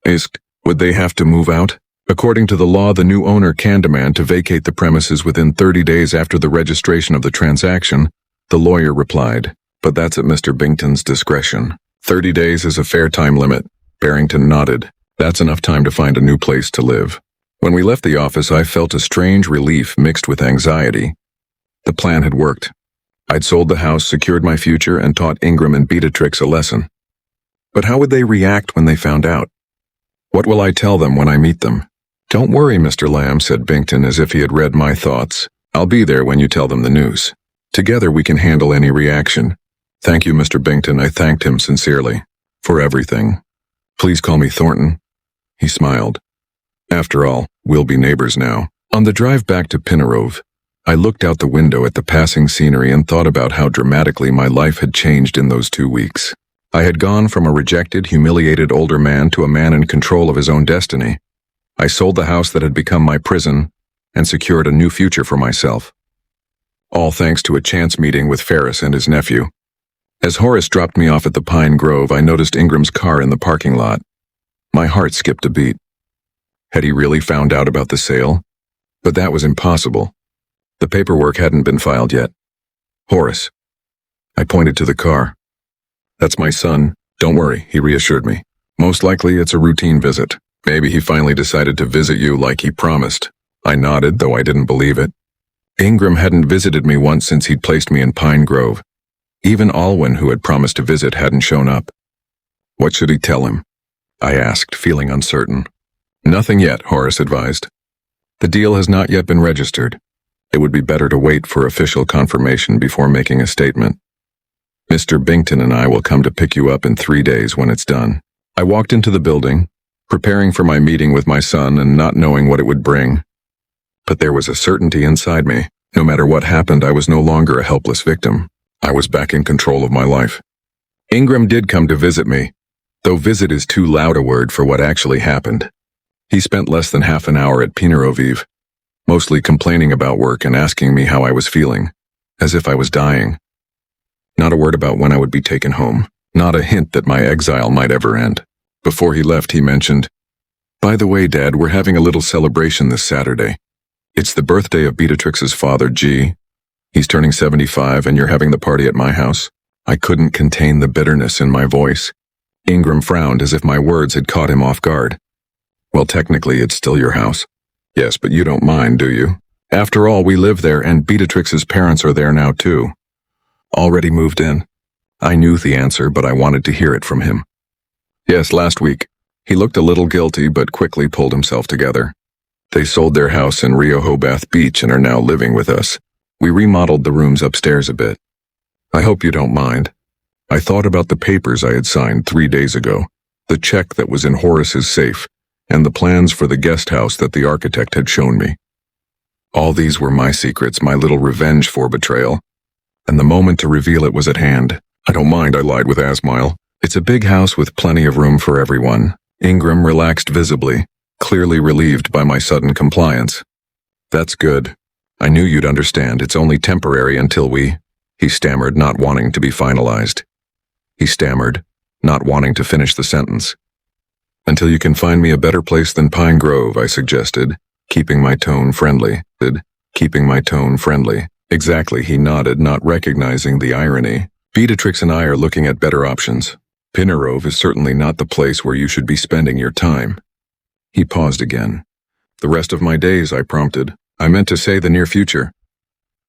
Asked, "Would they have to move out?" "According to the law, the new owner can demand to vacate the premises within 30 days after the registration of the transaction," the lawyer replied. "But that's at Mr. Bington's discretion. 30 days is a fair time limit." Barrington nodded. "That's enough time to find a new place to live." When we left the office, I felt a strange relief mixed with anxiety. The plan had worked. I'd sold the house, secured my future, and taught Ingram and Beatrix a lesson. But how would they react when they found out? What will I tell them when I meet them? "Don't worry, Mr. Lamb," said Bington as if he had read my thoughts. "I'll be there when you tell them the news. Together we can handle any reaction." "Thank you, Mr. Bington," I thanked him sincerely. "For everything. Please call me Thornton." He smiled. "After all, we'll be neighbors now." On the drive back to Pinarove, I looked out the window at the passing scenery and thought about how dramatically my life had changed in those 2 weeks. I had gone from a rejected, humiliated older man to a man in control of his own destiny. I sold the house that had become my prison and secured a new future for myself. All thanks to a chance meeting with Ferris and his nephew. As Horace dropped me off at the Pine Grove, I noticed Ingram's car in the parking lot. My heart skipped a beat. Had he really found out about the sale? But that was impossible. The paperwork hadn't been filed yet. "Horace." I pointed to the car. "That's my son. Don't worry," he reassured me. "Most likely it's a routine visit. Maybe he finally decided to visit you like he promised." I nodded, though I didn't believe it. Ingram hadn't visited me once since he'd placed me in Pine Grove. Even Alwyn, who had promised to visit, hadn't shown up. What should he tell him? I asked, feeling uncertain. Nothing yet, Horace advised. The deal has not yet been registered. It would be better to wait for official confirmation before making a statement. Mr. Binkton and I will come to pick you up in 3 days when it's done. I walked into the building, preparing for my meeting with my son and not knowing what it would bring. But there was a certainty inside me. No matter what happened, I was no longer a helpless victim. I was back in control of my life. Ingram did come to visit me, though visit is too loud a word for what actually happened. He spent less than half an hour at Pinerovive, mostly complaining about work and asking me how I was feeling, as if I was dying. Not a word about when I would be taken home, not a hint that my exile might ever end. Before he left, he mentioned, "By the way, Dad, we're having a little celebration this Saturday. It's the birthday of Beatrix's father, G. He's turning 75 and you're having the party at my house." I couldn't contain the bitterness in my voice. Ingram frowned as if my words had caught him off guard. "Well, technically, it's still your house." "Yes, but you don't mind, do you? After all, we live there and Beatrix's parents are there now too." "Already moved in?" I knew the answer, but I wanted to hear it from him. "Yes, last week." He looked a little guilty, but quickly pulled himself together. "They sold their house in Rehoboth Beach and are now living with us. We remodeled the rooms upstairs a bit. I hope you don't mind. I thought about the papers I had signed 3 days ago, the check that was in Horace's safe, and the plans for the guest house that the architect had shown me. All these were my secrets, my little revenge for betrayal, and the moment to reveal it was at hand. "I don't mind," I lied with a smile. "It's a big house with plenty of room for everyone." Ingram relaxed visibly, clearly relieved by my sudden compliance. "That's good. I knew you'd understand. It's only temporary until we—" He stammered, not wanting to be finalized. He stammered, not wanting to finish the sentence. "Until you can find me a better place than Pine Grove," I suggested, keeping my tone friendly. Exactly, he nodded, not recognizing the irony. "Beatrix and I are looking at better options. Pinerove is certainly not the place where you should be spending your time." He paused again. "The rest of my days," I prompted. "I meant to say the near future."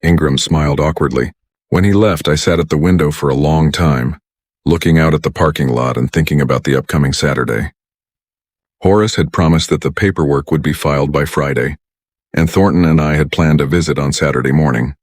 Ingram smiled awkwardly. When he left, I sat at the window for a long time, looking out at the parking lot and thinking about the upcoming Saturday. Horace had promised that the paperwork would be filed by Friday, and Thornton and I had planned a visit on Saturday morning.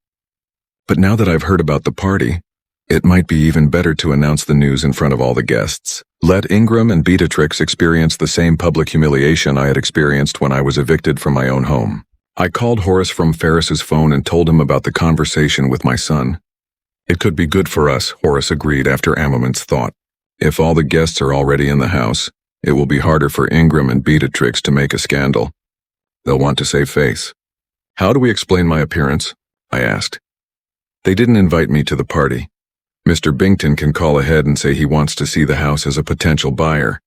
But now that I've heard about the party, it might be even better to announce the news in front of all the guests. Let Ingram and Beatrix experience the same public humiliation I had experienced when I was evicted from my own home. I called Horace from Ferris's phone and told him about the conversation with my son. "It could be good for us," Horace agreed after a moment's thought. "If all the guests are already in the house, it will be harder for Ingram and Beatrix to make a scandal. They'll want to save face." "How do we explain my appearance?" I asked. "They didn't invite me to the party. Mr. Binkton can call ahead and say he wants to see the house as a potential buyer.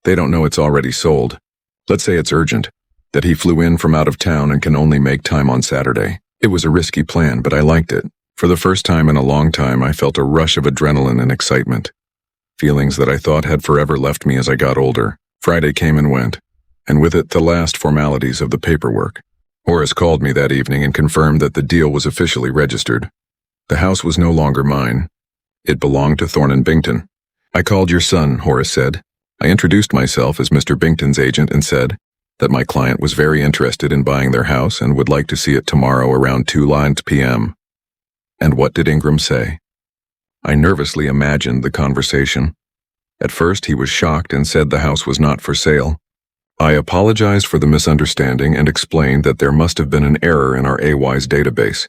They don't know it's already sold. Let's say it's urgent, that he flew in from out of town and can only make time on Saturday." It was a risky plan, but I liked it. For the first time in a long time, I felt a rush of adrenaline and excitement, feelings that I thought had forever left me as I got older. Friday came and went, and with it the last formalities of the paperwork. Horace called me that evening and confirmed that the deal was officially registered. The house was no longer mine. It belonged to Thornton Binkton. "I called your son," Horace said. I introduced myself as Mr. Binkton's agent and said that my client was very interested in buying their house and would like to see it tomorrow around 2 p.m. And what did Ingram say? I nervously imagined the conversation. At first, he was shocked and said the house was not for sale. I apologized for the misunderstanding and explained that there must have been an error in our AI's database.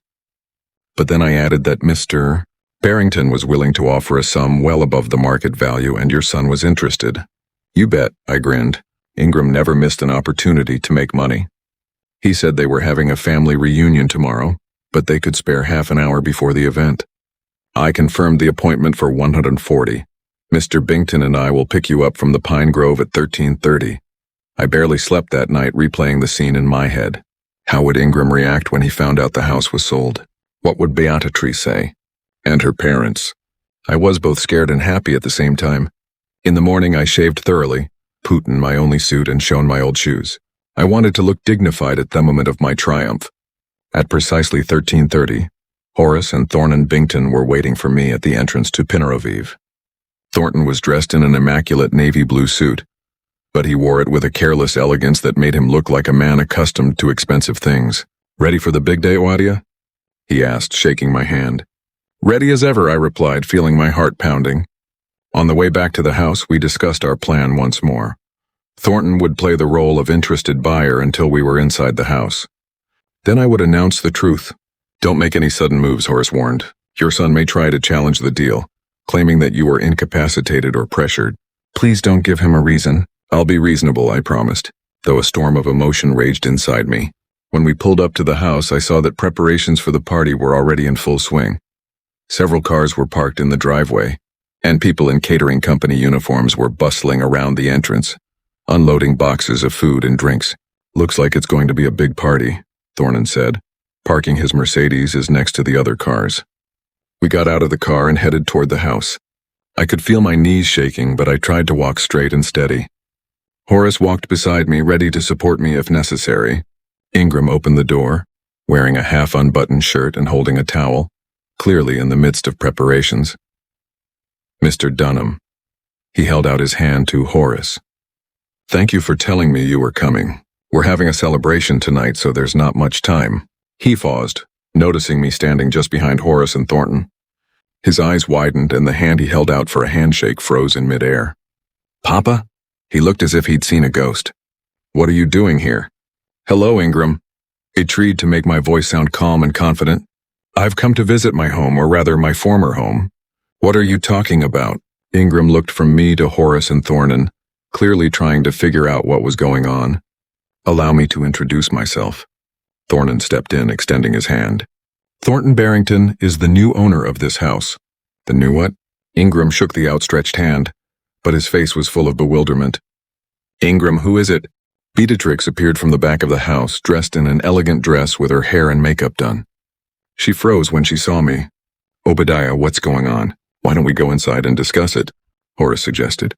But then I added that Mr. Barrington was willing to offer a sum well above the market value and your son was interested. "You bet," I grinned. Ingram never missed an opportunity to make money. He said they were having a family reunion tomorrow, but they could spare half an hour before the event. I confirmed the appointment for 140. "Mr. Binkton and I will pick you up from the Pine Grove at 13:30. I barely slept that night replaying the scene in my head. How would Ingram react when he found out the house was sold? What would Beatrice say? And her parents? I was both scared and happy at the same time. In the morning I shaved thoroughly, put in my only suit and shone my old shoes. I wanted to look dignified at the moment of my triumph. At precisely 13:30, Horace and Thornton Bington were waiting for me at the entrance to Pinaraviv. Thornton was dressed in an immaculate navy blue suit, but he wore it with a careless elegance that made him look like a man accustomed to expensive things. "Ready for the big day, Wadia?" he asked, shaking my hand. "Ready as ever," I replied, feeling my heart pounding. On the way back to the house, we discussed our plan once more. Thornton would play the role of interested buyer until we were inside the house. Then I would announce the truth. "Don't make any sudden moves," Horace warned. "Your son may try to challenge the deal, claiming that you were incapacitated or pressured. Please don't give him a reason." "I'll be reasonable," I promised, though a storm of emotion raged inside me. When we pulled up to the house, I saw that preparations for the party were already in full swing. Several cars were parked in the driveway, and people in catering company uniforms were bustling around the entrance, unloading boxes of food and drinks. "Looks like it's going to be a big party," Thornton said, parking his Mercedes next to the other cars. We got out of the car and headed toward the house. I could feel my knees shaking, but I tried to walk straight and steady. Horace walked beside me, ready to support me if necessary. Ingram opened the door, wearing a half-unbuttoned shirt and holding a towel, clearly in the midst of preparations. "Mr. Dunham." He held out his hand to Horace. "Thank you for telling me you were coming. We're having a celebration tonight, so there's not much time." He paused, noticing me standing just behind Horace and Thornton. His eyes widened and the hand he held out for a handshake froze in midair. "Papa?" He looked as if he'd seen a ghost. "What are you doing here?" "Hello, Ingram." I tried to make my voice sound calm and confident. "I've come to visit my home, or rather my former home." "What are you talking about?" Ingram looked from me to Horace and Thornton, clearly trying to figure out what was going on. "Allow me to introduce myself." Thornton stepped in, extending his hand. "Thornton Barrington is the new owner of this house." "The new what?" Ingram shook the outstretched hand, but his face was full of bewilderment. "Ingram, who is it?" Beatrix appeared from the back of the house, dressed in an elegant dress with her hair and makeup done. She froze when she saw me. "Obadiah, what's going on? Why don't we go inside and discuss it?" Horace suggested.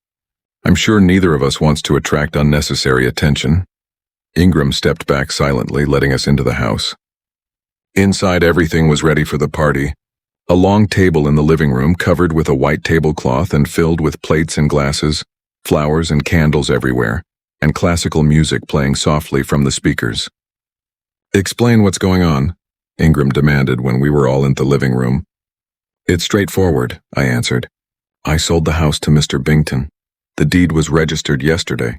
"I'm sure neither of us wants to attract unnecessary attention." Ingram stepped back silently, letting us into the house. Inside, everything was ready for the party. A long table in the living room covered with a white tablecloth and filled with plates and glasses, flowers and candles everywhere, and classical music playing softly from the speakers. "Explain what's going on," Ingram demanded when we were all in the living room. "It's straightforward," I answered. "I sold the house to Mr. Bington. The deed was registered yesterday.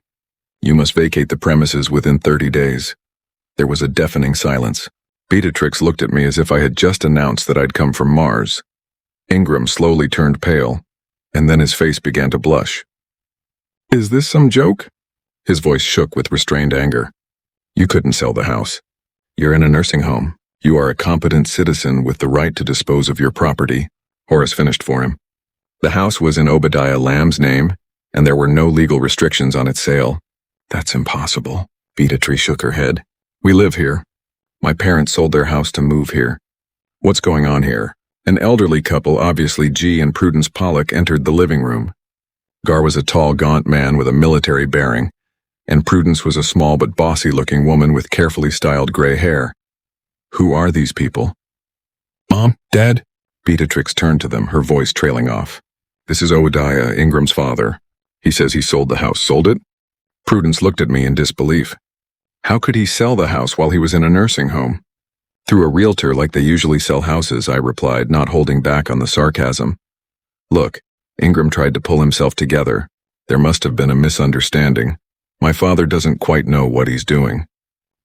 You must vacate the premises within 30 days. There was a deafening silence. Beatrix looked at me as if I had just announced that I'd come from Mars. Ingram slowly turned pale, and then his face began to blush. "Is this some joke?" His voice shook with restrained anger. "You couldn't sell the house. You're in a nursing home. You are a competent citizen with the right to dispose of your property," Horace finished for him. "The house was in Obadiah Lamb's name, and there were no legal restrictions on its sale." "That's impossible." Beatrix shook her head. "We live here. My parents sold their house to move here." "What's going on here?" An elderly couple, obviously G and Prudence Pollock, entered the living room. Gar was a tall, gaunt man with a military bearing, and Prudence was a small but bossy-looking woman with carefully styled gray hair. "Who are these people?" "Mom, Dad?" Beatrix turned to them, her voice trailing off. "This is Obadiah, Ingram's father. He says he sold the house." "Sold it?" Prudence looked at me in disbelief. "How could he sell the house while he was in a nursing home?" "Through a realtor like they usually sell houses," I replied, not holding back on the sarcasm. "Look," Ingram tried to pull himself together. "There must have been a misunderstanding. My father doesn't quite know what he's doing.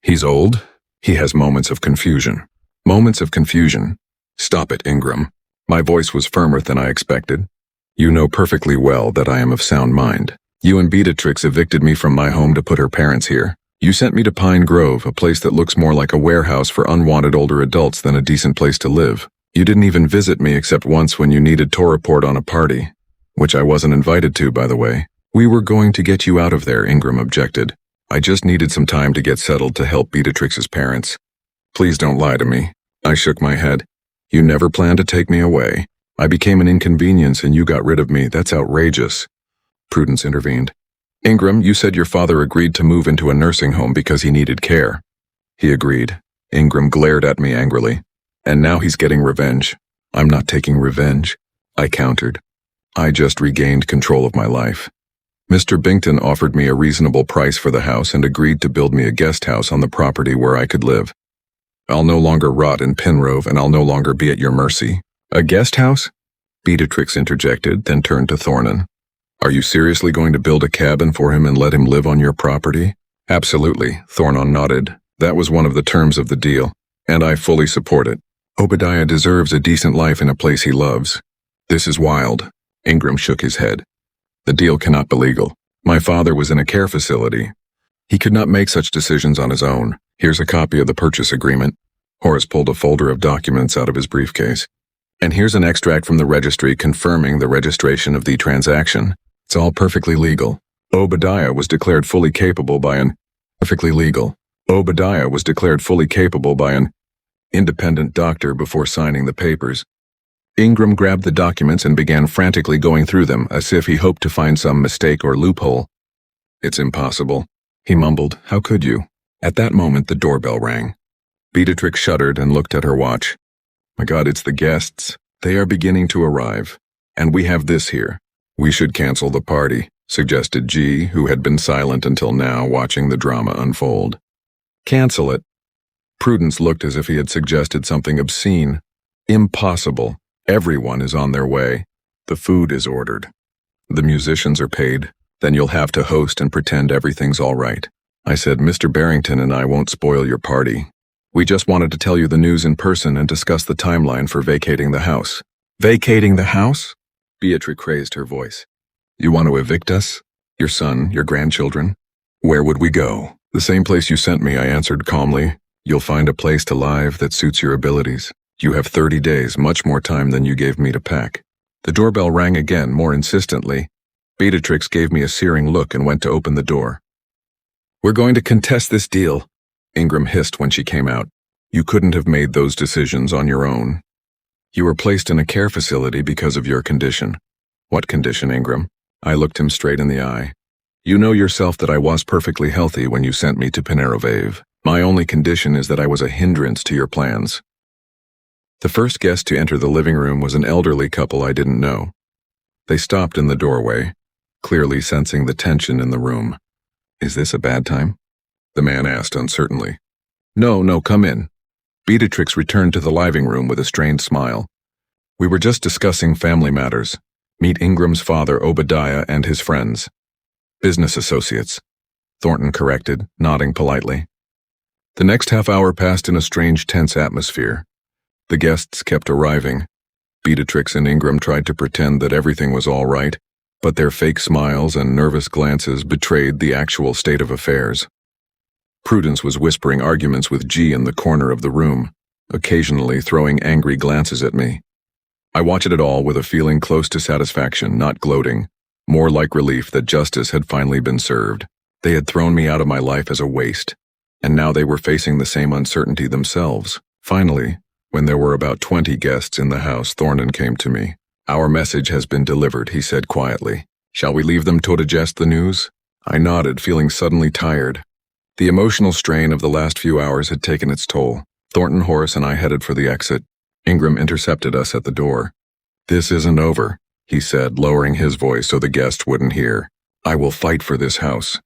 He's old. He has moments of confusion." "Moments of confusion? Stop it, Ingram." My voice was firmer than I expected. "You know perfectly well that I am of sound mind. You and Beatrix evicted me from my home to put her parents here. You sent me to Pine Grove, a place that looks more like a warehouse for unwanted older adults than a decent place to live. You didn't even visit me except once when you needed tour report on a party, which I wasn't invited to, by the way." "We were going to get you out of there," Ingram objected. "I just needed some time to get settled to help Beatrix's parents." "Please don't lie to me." I shook my head. "You never planned to take me away. I became an inconvenience and you got rid of me. That's outrageous." Prudence intervened. Ingram, you said your father agreed to move into a nursing home because he needed care. He agreed. Ingram glared at me angrily. And now he's getting revenge. I'm not taking revenge, I countered. I just regained control of my life. Mr. Binkton offered me a reasonable price for the house and agreed to build me a guest house on the property where I could live. I'll no longer rot in Penrove and I'll no longer be at your mercy. A guest house? Beatrix interjected, then turned to Thornton. Are you seriously going to build a cabin for him and let him live on your property? Absolutely, Thornton nodded. That was one of the terms of the deal, and I fully support it. Obadiah deserves a decent life in a place he loves. This is wild. Ingram shook his head. The deal cannot be legal. My father was in a care facility. He could not make such decisions on his own. Here's a copy of the purchase agreement. Horace pulled a folder of documents out of his briefcase. And here's an extract from the registry confirming the registration of the transaction. It's all perfectly legal. Obadiah was declared fully capable by an independent doctor before signing the papers. Ingram grabbed the documents and began frantically going through them as if he hoped to find some mistake or loophole. It's impossible, he mumbled. How could you? At that moment, the doorbell rang. Beatrix shuddered and looked at her watch. My God, it's the guests. They are beginning to arrive. And we have this here. We should cancel the party, suggested G, who had been silent until now, watching the drama unfold. Cancel it? Prudence looked as if he had suggested something obscene. Impossible. Everyone is on their way. The food is ordered. The musicians are paid. Then you'll have to host and pretend everything's all right. I said, Mr. Barrington and I won't spoil your party. We just wanted to tell you the news in person and discuss the timeline for vacating the house. Vacating the house? Beatrix raised her voice. You want to evict us? Your son, your grandchildren? Where would we go? The same place you sent me, I answered calmly. You'll find a place to live that suits your abilities. You have 30 days, much more time than you gave me to pack. The doorbell rang again, more insistently. Beatrix gave me a searing look and went to open the door. We're going to contest this deal, Ingram hissed when she came out. You couldn't have made those decisions on your own. You were placed in a care facility because of your condition. What condition, Ingram? I looked him straight in the eye. You know yourself that I was perfectly healthy when you sent me to Penrove. My only condition is that I was a hindrance to your plans. The first guest to enter the living room was an elderly couple I didn't know. They stopped in the doorway, clearly sensing the tension in the room. Is this a bad time? The man asked uncertainly. No, come in. Beatrix returned to the living room with a strained smile. We were just discussing family matters. Meet Ingram's father, Obadiah, and his friends. Business associates, Thornton corrected, nodding politely. The next half hour passed in a strange, tense atmosphere. The guests kept arriving. Beatrix and Ingram tried to pretend that everything was all right, but their fake smiles and nervous glances betrayed the actual state of affairs. Prudence was whispering arguments with G in the corner of the room, occasionally throwing angry glances at me. I watched it all with a feeling close to satisfaction, not gloating, more like relief that justice had finally been served. They had thrown me out of my life as a waste, and now they were facing the same uncertainty themselves. Finally, when there were about 20 guests in the house, Thornton came to me. Our message has been delivered, he said quietly. Shall we leave them to digest the news? I nodded, feeling suddenly tired. The emotional strain of the last few hours had taken its toll. Thornton, Horace, and I headed for the exit. Ingram intercepted us at the door. This isn't over, he said, lowering his voice so the guests wouldn't hear. I will fight for this house.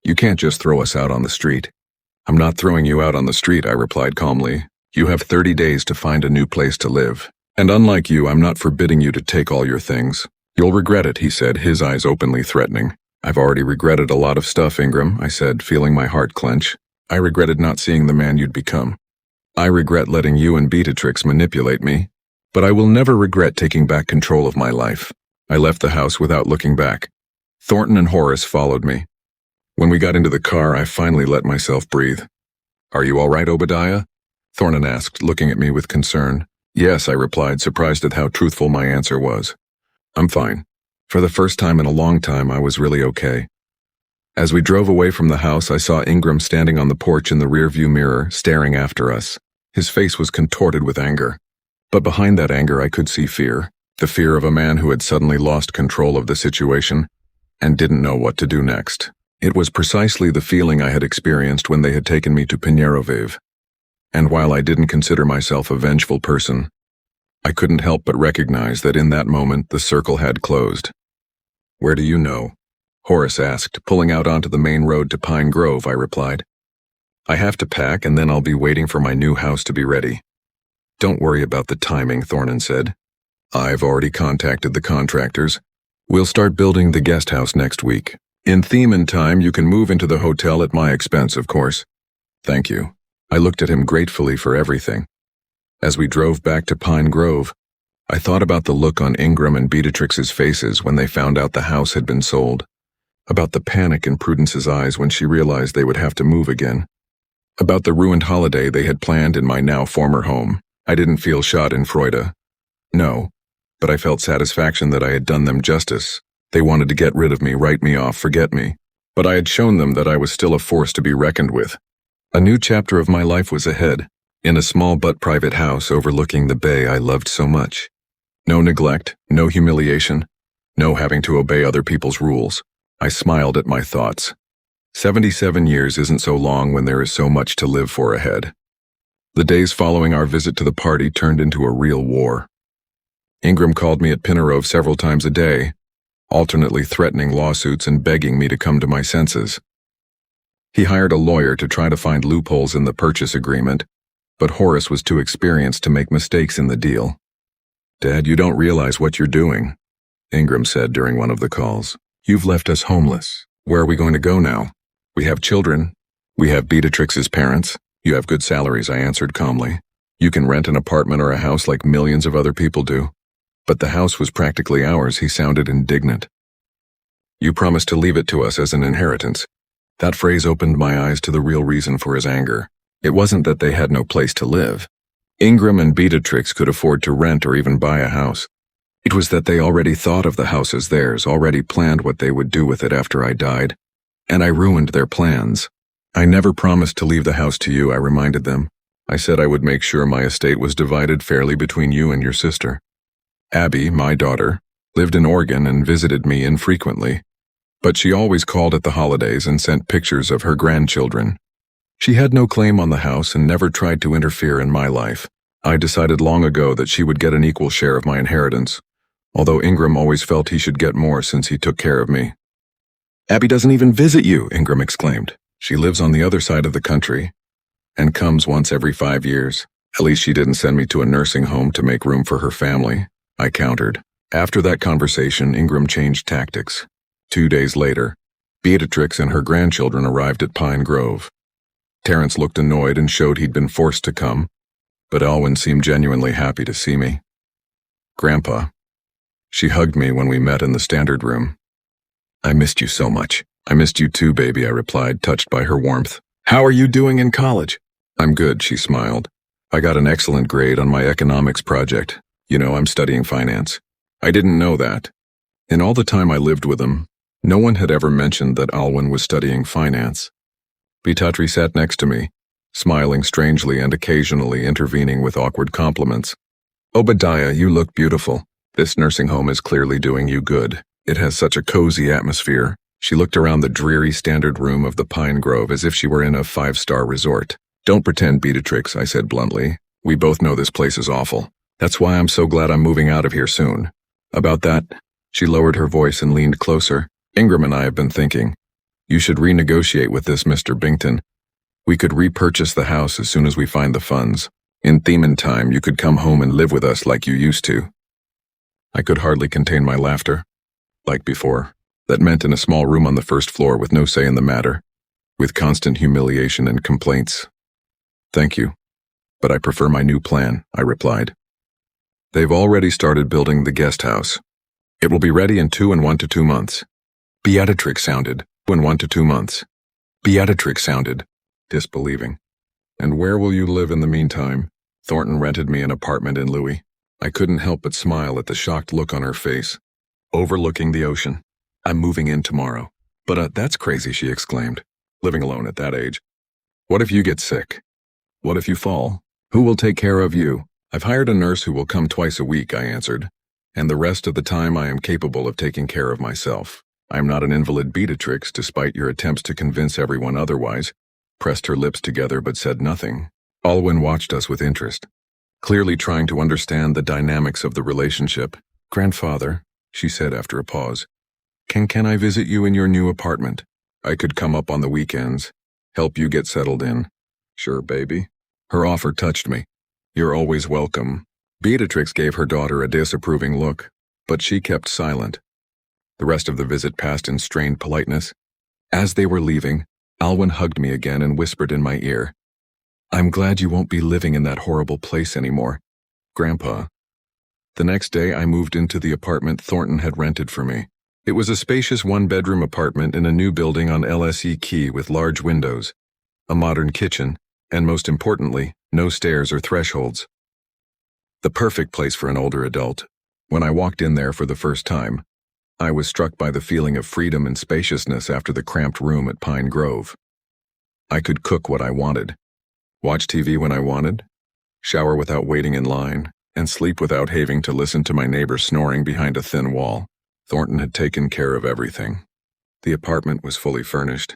You can't just throw us out on the street. I'm not throwing you out on the street, I replied calmly. You have 30 days to find a new place to live. And unlike you, I'm not forbidding you to take all your things. You'll regret it, he said, his eyes openly threatening. I've already regretted a lot of stuff, Ingram, I said, feeling my heart clench. I regretted not seeing the man you'd become. I regret letting you and Beatrix manipulate me, but I will never regret taking back control of my life. I left the house without looking back. Thornton and Horace followed me. When we got into the car, I finally let myself breathe. Are you all right, Obadiah? Thornton asked, looking at me with concern. Yes, I replied, surprised at how truthful my answer was. I'm fine. For the first time in a long time, I was really okay. As we drove away from the house, I saw Ingram standing on the porch in the rearview mirror, staring after us. His face was contorted with anger. But behind that anger, I could see fear. The fear of a man who had suddenly lost control of the situation. and didn't know what to do next. It was precisely the feeling I had experienced when they had taken me to Piñerovive. And while I didn't consider myself a vengeful person, I couldn't help but recognize that in that moment the circle had closed. "Where do you know?" Horace asked, pulling out onto the main road to Pine Grove, I replied. "I have to pack and then I'll be waiting for my new house to be ready." "Don't worry about the timing," Thornton said. "I've already contacted the contractors. We'll start building the guest house next week. In theme and time, you can move into the hotel at my expense, of course." "Thank you." I looked at him gratefully for everything. As we drove back to Pine Grove, I thought about the look on Ingram and Beatrix's faces when they found out the house had been sold, about the panic in Prudence's eyes when she realized they would have to move again, about the ruined holiday they had planned in my now former home. I didn't feel schadenfreude. No, but I felt satisfaction that I had done them justice. They wanted to get rid of me, write me off, forget me. But I had shown them that I was still a force to be reckoned with. A new chapter of my life was ahead, in a small but private house overlooking the bay I loved so much. No neglect, no humiliation, no having to obey other people's rules. I smiled at my thoughts. 77 years isn't so long when there is so much to live for ahead. The days following our visit to the party turned into a real war. Ingram called me at Piñerove several times a day, alternately threatening lawsuits and begging me to come to my senses. He hired a lawyer to try to find loopholes in the purchase agreement, but Horace was too experienced to make mistakes in the deal. "Dad, you don't realize what you're doing," Ingram said during one of the calls. "You've left us homeless. Where are we going to go now? We have children. We have Beatrix's parents. You have good salaries," I answered calmly. "You can rent an apartment or a house like millions of other people do." "But the house was practically ours," he sounded indignant. "You promised to leave it to us as an inheritance." That phrase opened my eyes to the real reason for his anger. It wasn't that they had no place to live. Ingram and Beatrix could afford to rent or even buy a house. It was that they already thought of the house as theirs, already planned what they would do with it after I died. And I ruined their plans. "I never promised to leave the house to you," I reminded them. "I said I would make sure my estate was divided fairly between you and your sister." Abby, my daughter, lived in Oregon and visited me infrequently, but she always called at the holidays and sent pictures of her grandchildren. She had no claim on the house and never tried to interfere in my life. I decided long ago that she would get an equal share of my inheritance, although Ingram always felt he should get more since he took care of me. "Abby doesn't even visit you," Ingram exclaimed. "She lives on the other side of the country and comes once every 5 years. At least she didn't send me to a nursing home to make room for her family," I countered. After that conversation, Ingram changed tactics. 2 days later, Beatrix and her grandchildren arrived at Pine Grove. Terrence looked annoyed and showed he'd been forced to come, but Elwyn seemed genuinely happy to see me. "Grandpa." She hugged me when we met in the standard room. "I missed you so much." "I missed you too, baby," I replied, touched by her warmth. "How are you doing in college?" "I'm good," she smiled. "I got an excellent grade on my economics project. You know, I'm studying finance." I didn't know that. In all the time I lived with him, no one had ever mentioned that Alwyn was studying finance. Beatrice sat next to me, smiling strangely and occasionally intervening with awkward compliments. "Obadiah, you look beautiful. This nursing home is clearly doing you good. It has such a cozy atmosphere." She looked around the dreary standard room of the Pine Grove as if she were in a 5-star resort. "Don't pretend, Beatrix," I said bluntly. "We both know this place is awful. That's why I'm so glad I'm moving out of here soon." "About that," she lowered her voice and leaned closer. "Ingram and I have been thinking. You should renegotiate with this Mr. Binkton. We could repurchase the house as soon as we find the funds. In theme and time, you could come home and live with us like you used to." I could hardly contain my laughter. Like before. That meant in a small room on the first floor with no say in the matter, with constant humiliation and complaints. "Thank you, but I prefer my new plan," I replied. "They've already started building the guest house. It will be ready in 1 to 2 months. Beatrix sounded, in 1 to 2 months. Beatrix sounded, disbelieving. "And where will you live in the meantime?" Thornton rented me an apartment in Louis. I couldn't help but smile at the shocked look on her face. "Overlooking the ocean. I'm moving in tomorrow." But that's crazy," she exclaimed. "Living alone at that age. What if you get sick? What if you fall? Who will take care of you?" "I've hired a nurse who will come twice a week," I answered. "And the rest of the time I am capable of taking care of myself." I'm not an invalid, Beatrix, despite your attempts to convince everyone otherwise, pressed her lips together but said nothing. Alwyn watched us with interest, clearly trying to understand the dynamics of the relationship. Grandfather, she said after a pause, can I visit you in your new apartment? I could come up on the weekends, help you get settled in. Sure, baby. Her offer touched me. You're always welcome. Beatrix gave her daughter a disapproving look, but she kept silent. The rest of the visit passed in strained politeness. As they were leaving, Alwyn hugged me again and whispered in my ear, I'm glad you won't be living in that horrible place anymore, Grandpa. The next day I moved into the apartment Thornton had rented for me. It was a spacious one-bedroom apartment in a new building on LSE Quay with large windows, a modern kitchen, and most importantly, no stairs or thresholds. The perfect place for an older adult. When I walked in there for the first time, I was struck by the feeling of freedom and spaciousness after the cramped room at Pine Grove. I could cook what I wanted, watch TV when I wanted, shower without waiting in line, and sleep without having to listen to my neighbor snoring behind a thin wall. Thornton had taken care of everything. The apartment was fully furnished.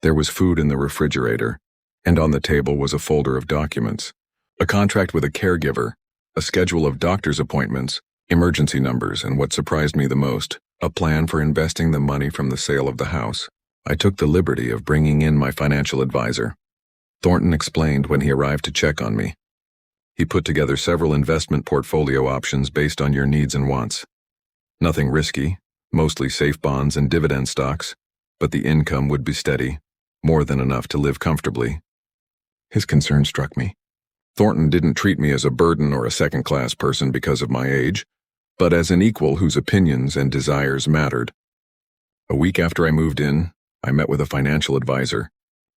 There was food in the refrigerator, and on the table was a folder of documents, a contract with a caregiver, a schedule of doctor's appointments, emergency numbers, and what surprised me the most, a plan for investing the money from the sale of the house. I took the liberty of bringing in my financial advisor. Thornton explained when he arrived to check on me. He put together several investment portfolio options based on your needs and wants. Nothing risky, mostly safe bonds and dividend stocks, but the income would be steady, more than enough to live comfortably. His concern struck me. Thornton didn't treat me as a burden or a second-class person because of my age, but as an equal whose opinions and desires mattered. A week after I moved in, I met with a financial advisor,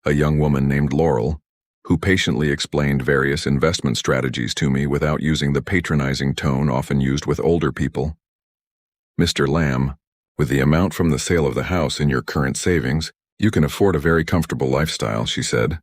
a young woman named Laurel, who patiently explained various investment strategies to me without using the patronizing tone often used with older people. Mr. Lamb, with the amount from the sale of the house in your current savings, you can afford a very comfortable lifestyle, she said,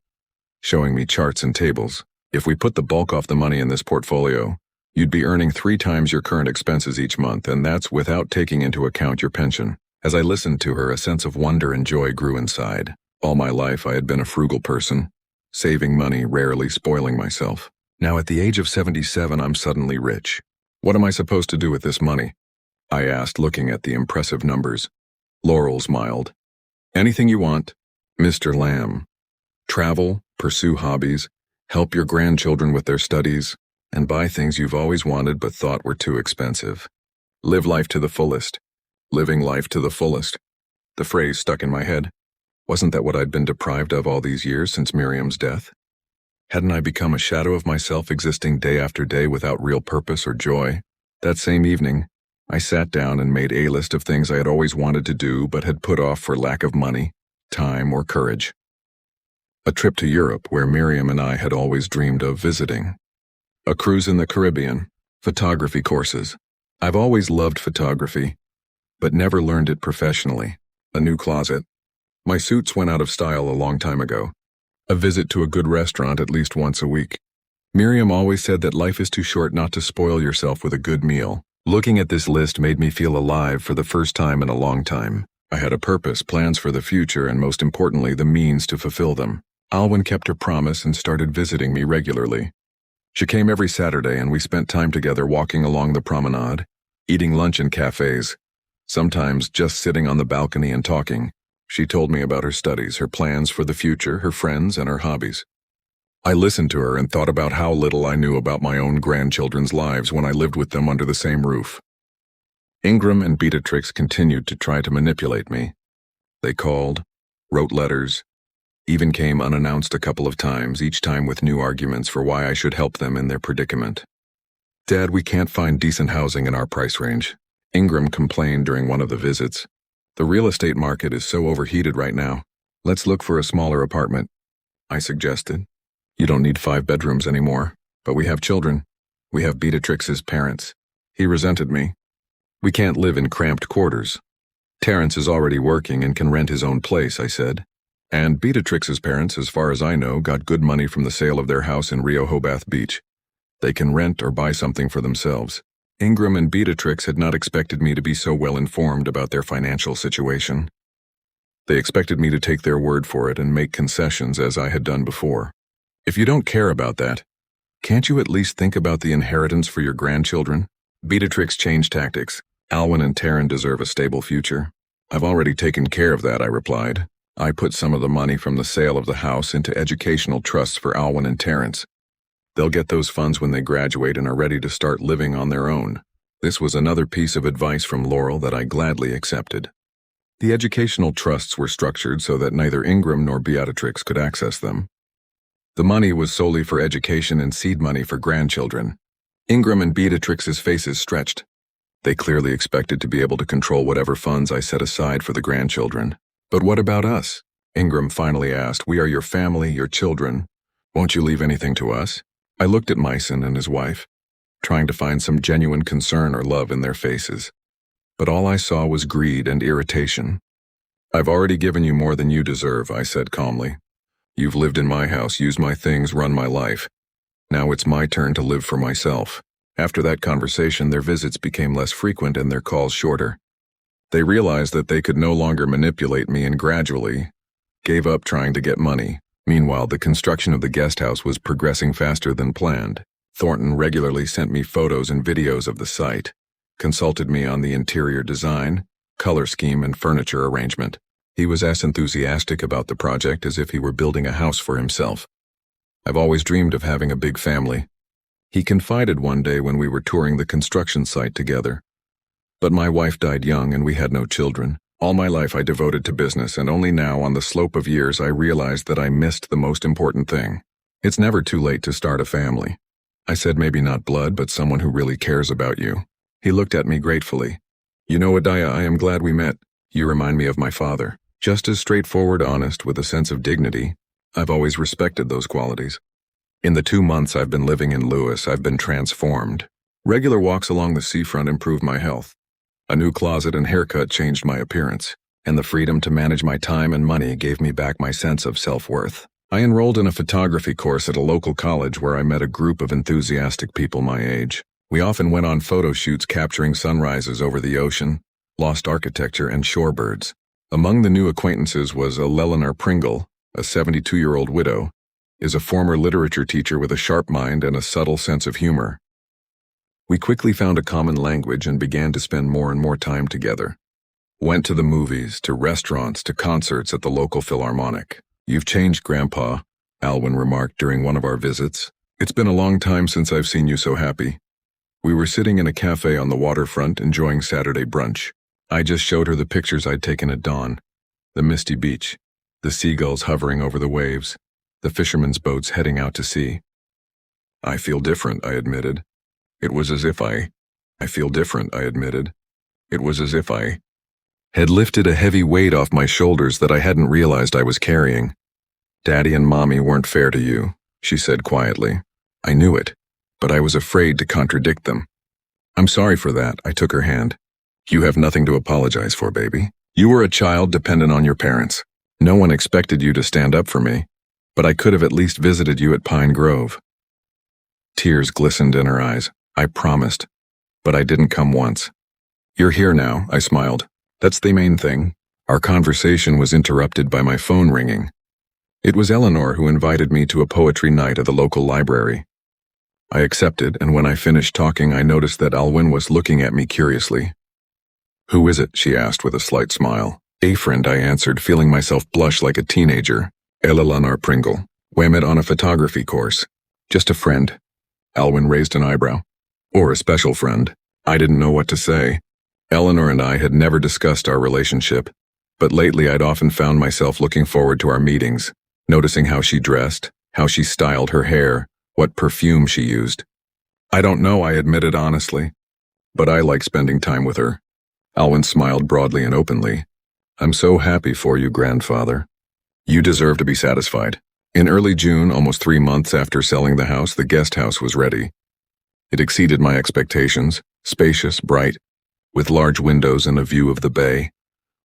showing me charts and tables. If we put the bulk of the money in this portfolio, you'd be earning 3 times your current expenses each month, and that's without taking into account your pension. As I listened to her, a sense of wonder and joy grew inside. All my life I had been a frugal person, saving money, rarely spoiling myself. Now at the age of 77, I'm suddenly rich. What am I supposed to do with this money? I asked, looking at the impressive numbers. Laurel smiled. Anything you want, Mr. Lamb. Travel, pursue hobbies, help your grandchildren with their studies, and buy things you've always wanted but thought were too expensive. Live life to the fullest. Living life to the fullest. The phrase stuck in my head. Wasn't that what I'd been deprived of all these years since Miriam's death? Hadn't I become a shadow of myself, existing day after day without real purpose or joy? That same evening, I sat down and made a list of things I had always wanted to do but had put off for lack of money, time, or courage. A trip to Europe, where Miriam and I had always dreamed of visiting. A cruise in the Caribbean. Photography courses. I've always loved photography, but never learned it professionally. A new closet. My suits went out of style a long time ago. A visit to a good restaurant at least once a week. Miriam always said that life is too short not to spoil yourself with a good meal. Looking at this list made me feel alive for the first time in a long time. I had a purpose, plans for the future, and most importantly, the means to fulfill them. Alwyn kept her promise and started visiting me regularly. She came every Saturday and we spent time together walking along the promenade, eating lunch in cafes, sometimes just sitting on the balcony and talking. She told me about her studies, her plans for the future, her friends, and her hobbies. I listened to her and thought about how little I knew about my own grandchildren's lives when I lived with them under the same roof. Ingram and Beatrix continued to try to manipulate me. They called, wrote letters, even came unannounced a couple of times, each time with new arguments for why I should help them in their predicament. Dad, we can't find decent housing in our price range, Ingram complained during one of the visits. The real estate market is so overheated right now. Let's look for a smaller apartment, I suggested. You don't need 5 bedrooms anymore, but we have children. We have Beatrix's parents. He resented me. We can't live in cramped quarters. Terrence is already working and can rent his own place, I said. And Beatrix's parents, as far as I know, got good money from the sale of their house in Rehoboth Beach. They can rent or buy something for themselves. Ingram and Beatrix had not expected me to be so well informed about their financial situation. They expected me to take their word for it and make concessions as I had done before. If you don't care about that, can't you at least think about the inheritance for your grandchildren? Beatrix changed tactics. Alwyn and Taryn deserve a stable future. I've already taken care of that, I replied. I put some of the money from the sale of the house into educational trusts for Alwyn and Terrence. They'll get those funds when they graduate and are ready to start living on their own. This was another piece of advice from Laurel that I gladly accepted. The educational trusts were structured so that neither Ingram nor Beatrix could access them. The money was solely for education and seed money for grandchildren. Ingram and Beatrix's faces stretched. They clearly expected to be able to control whatever funds I set aside for the grandchildren. But what about us? Ingram finally asked. We are your family, your children. Won't you leave anything to us? I looked at Myson and his wife, trying to find some genuine concern or love in their faces. But all I saw was greed and irritation. I've already given you more than you deserve, I said calmly. You've lived in my house, used my things, run my life. Now it's my turn to live for myself. After that conversation, their visits became less frequent and their calls shorter. They realized that they could no longer manipulate me and gradually gave up trying to get money. Meanwhile, the construction of the guest house was progressing faster than planned. Thornton regularly sent me photos and videos of the site, consulted me on the interior design, color scheme, and furniture arrangement. He was as enthusiastic about the project as if he were building a house for himself. I've always dreamed of having a big family. He confided one day when we were touring the construction site together. But my wife died young and we had no children. All my life I devoted to business, and only now on the slope of years I realized that I missed the most important thing. It's never too late to start a family. I said maybe not blood, but someone who really cares about you. He looked at me gratefully. You know, Adaya, I am glad we met. You remind me of my father. Just as straightforward, honest, with a sense of dignity. I've always respected those qualities. In the 2 months I've been living in Lewis, I've been transformed. Regular walks along the seafront improved my health. A new closet and haircut changed my appearance, and the freedom to manage my time and money gave me back my sense of self-worth. I enrolled in a photography course at a local college where I met a group of enthusiastic people my age. We often went on photo shoots capturing sunrises over the ocean, lost architecture, and shorebirds. Among the new acquaintances was Eleanor Pringle, a 72-year-old widow, is a former literature teacher with a sharp mind and a subtle sense of humor. We quickly found a common language and began to spend more and more time together. Went to the movies, to restaurants, to concerts at the local Philharmonic. You've changed, Grandpa, Alwyn remarked during one of our visits. It's been a long time since I've seen you so happy. We were sitting in a cafe on the waterfront enjoying Saturday brunch. I just showed her the pictures I'd taken at dawn. The misty beach, the seagulls hovering over the waves, the fishermen's boats heading out to sea. I feel different, I admitted. It was as if I feel different, I admitted. It was as if I had lifted a heavy weight off my shoulders that I hadn't realized I was carrying. Daddy and Mommy weren't fair to you, she said quietly. I knew it, but I was afraid to contradict them. I'm sorry for that, I took her hand. You have nothing to apologize for, baby. You were a child dependent on your parents. No one expected you to stand up for me, but I could have at least visited you at Pine Grove. Tears glistened in her eyes. I promised, but I didn't come once. You're here now, I smiled. That's the main thing. Our conversation was interrupted by my phone ringing. It was Eleanor who invited me to a poetry night at the local library. I accepted, and when I finished talking, I noticed that Alwyn was looking at me curiously. Who is it? She asked with a slight smile. A friend, I answered, feeling myself blush like a teenager. Eleanor Pringle. We met on a photography course. Just a friend. Alwyn raised an eyebrow. Or a special friend. I didn't know what to say. Eleanor and I had never discussed our relationship, but lately I'd often found myself looking forward to our meetings, noticing how she dressed, how she styled her hair, what perfume she used. I don't know, I admitted honestly, but I like spending time with her. Alwyn smiled broadly and openly. I'm so happy for you, grandfather. You deserve to be satisfied. In early June, almost 3 months after selling the house, the guest house was ready. It exceeded my expectations, spacious, bright, with large windows and a view of the bay,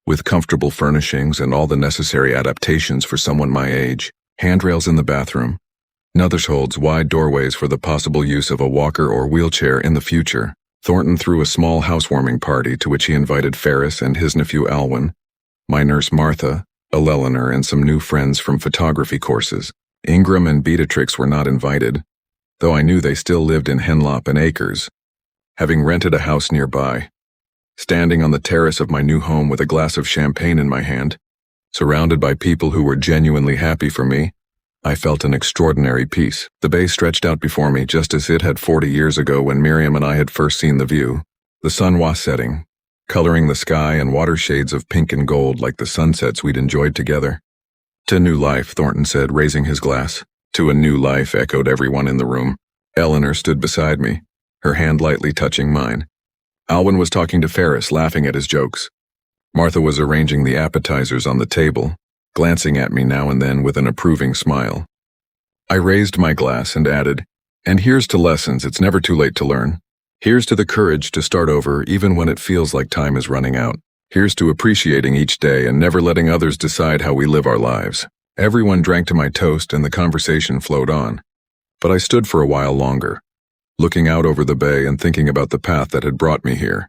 with comfortable furnishings and all the necessary adaptations for someone my age, handrails in the bathroom, Nuthershold's wide doorways for the possible use of a walker or wheelchair in the future. Thornton threw a small housewarming party to which he invited Ferris and his nephew Alwyn, my nurse Martha, Eleanor, and some new friends from photography courses. Ingram and Beatrix were not invited, though I knew they still lived in Henlop and Acres, having rented a house nearby. Standing on the terrace of my new home with a glass of champagne in my hand, surrounded by people who were genuinely happy for me, I felt an extraordinary peace. The bay stretched out before me just as it had 40 years ago when Miriam and I had first seen the view. The sun was setting, coloring the sky in water shades of pink and gold like the sunsets we'd enjoyed together. "To new life," Thornton said, raising his glass. "To a new life," echoed everyone in the room. Eleanor stood beside me, her hand lightly touching mine. Alwyn was talking to Ferris, laughing at his jokes. Martha was arranging the appetizers on the table, glancing at me now and then with an approving smile. I raised my glass and added, "And here's to lessons it's never too late to learn. Here's to the courage to start over even when it feels like time is running out. Here's to appreciating each day and never letting others decide how we live our lives." Everyone drank to my toast and the conversation flowed on. But I stood for a while longer, looking out over the bay and thinking about the path that had brought me here,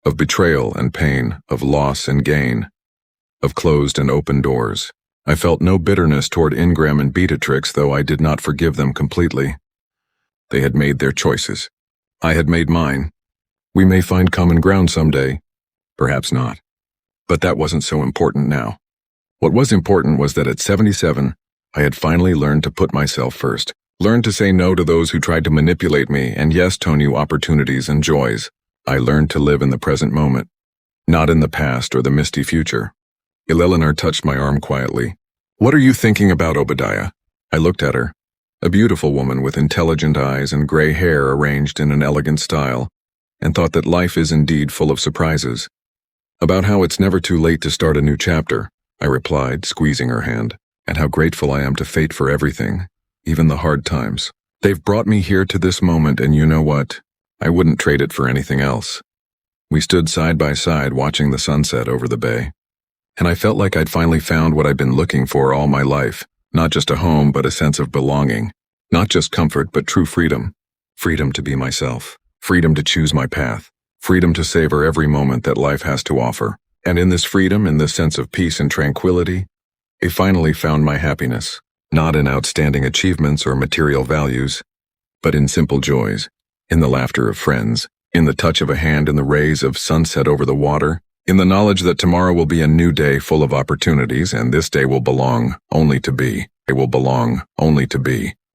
of betrayal and pain, of loss and gain, of closed and open doors. I felt no bitterness toward Ingram and Beatrix, though I did not forgive them completely. They had made their choices. I had made mine. We may find common ground someday. Perhaps not. But that wasn't so important now. What was important was that at 77, I had finally learned to put myself first, learned to say no to those who tried to manipulate me and yes to new opportunities and joys. I learned to live in the present moment, not in the past or the misty future. Eleanor touched my arm quietly. "What are you thinking about, Obadiah?" I looked at her, a beautiful woman with intelligent eyes and gray hair arranged in an elegant style, and thought that life is indeed full of surprises. "About how it's never too late to start a new chapter," I replied, squeezing her hand, "and how grateful I am to fate for everything, even the hard times. They've brought me here to this moment, and you know what? I wouldn't trade it for anything else." We stood side by side watching the sunset over the bay, and I felt like I'd finally found what I'd been looking for all my life, not just a home but a sense of belonging, not just comfort but true freedom. Freedom to be myself, freedom to choose my path, freedom to savor every moment that life has to offer. And in this freedom, in this sense of peace and tranquility, I finally found my happiness, not in outstanding achievements or material values, but in simple joys, in the laughter of friends, in the touch of a hand in the rays of sunset over the water, in the knowledge that tomorrow will be a new day full of opportunities and this day will belong only to be. It will belong only to be.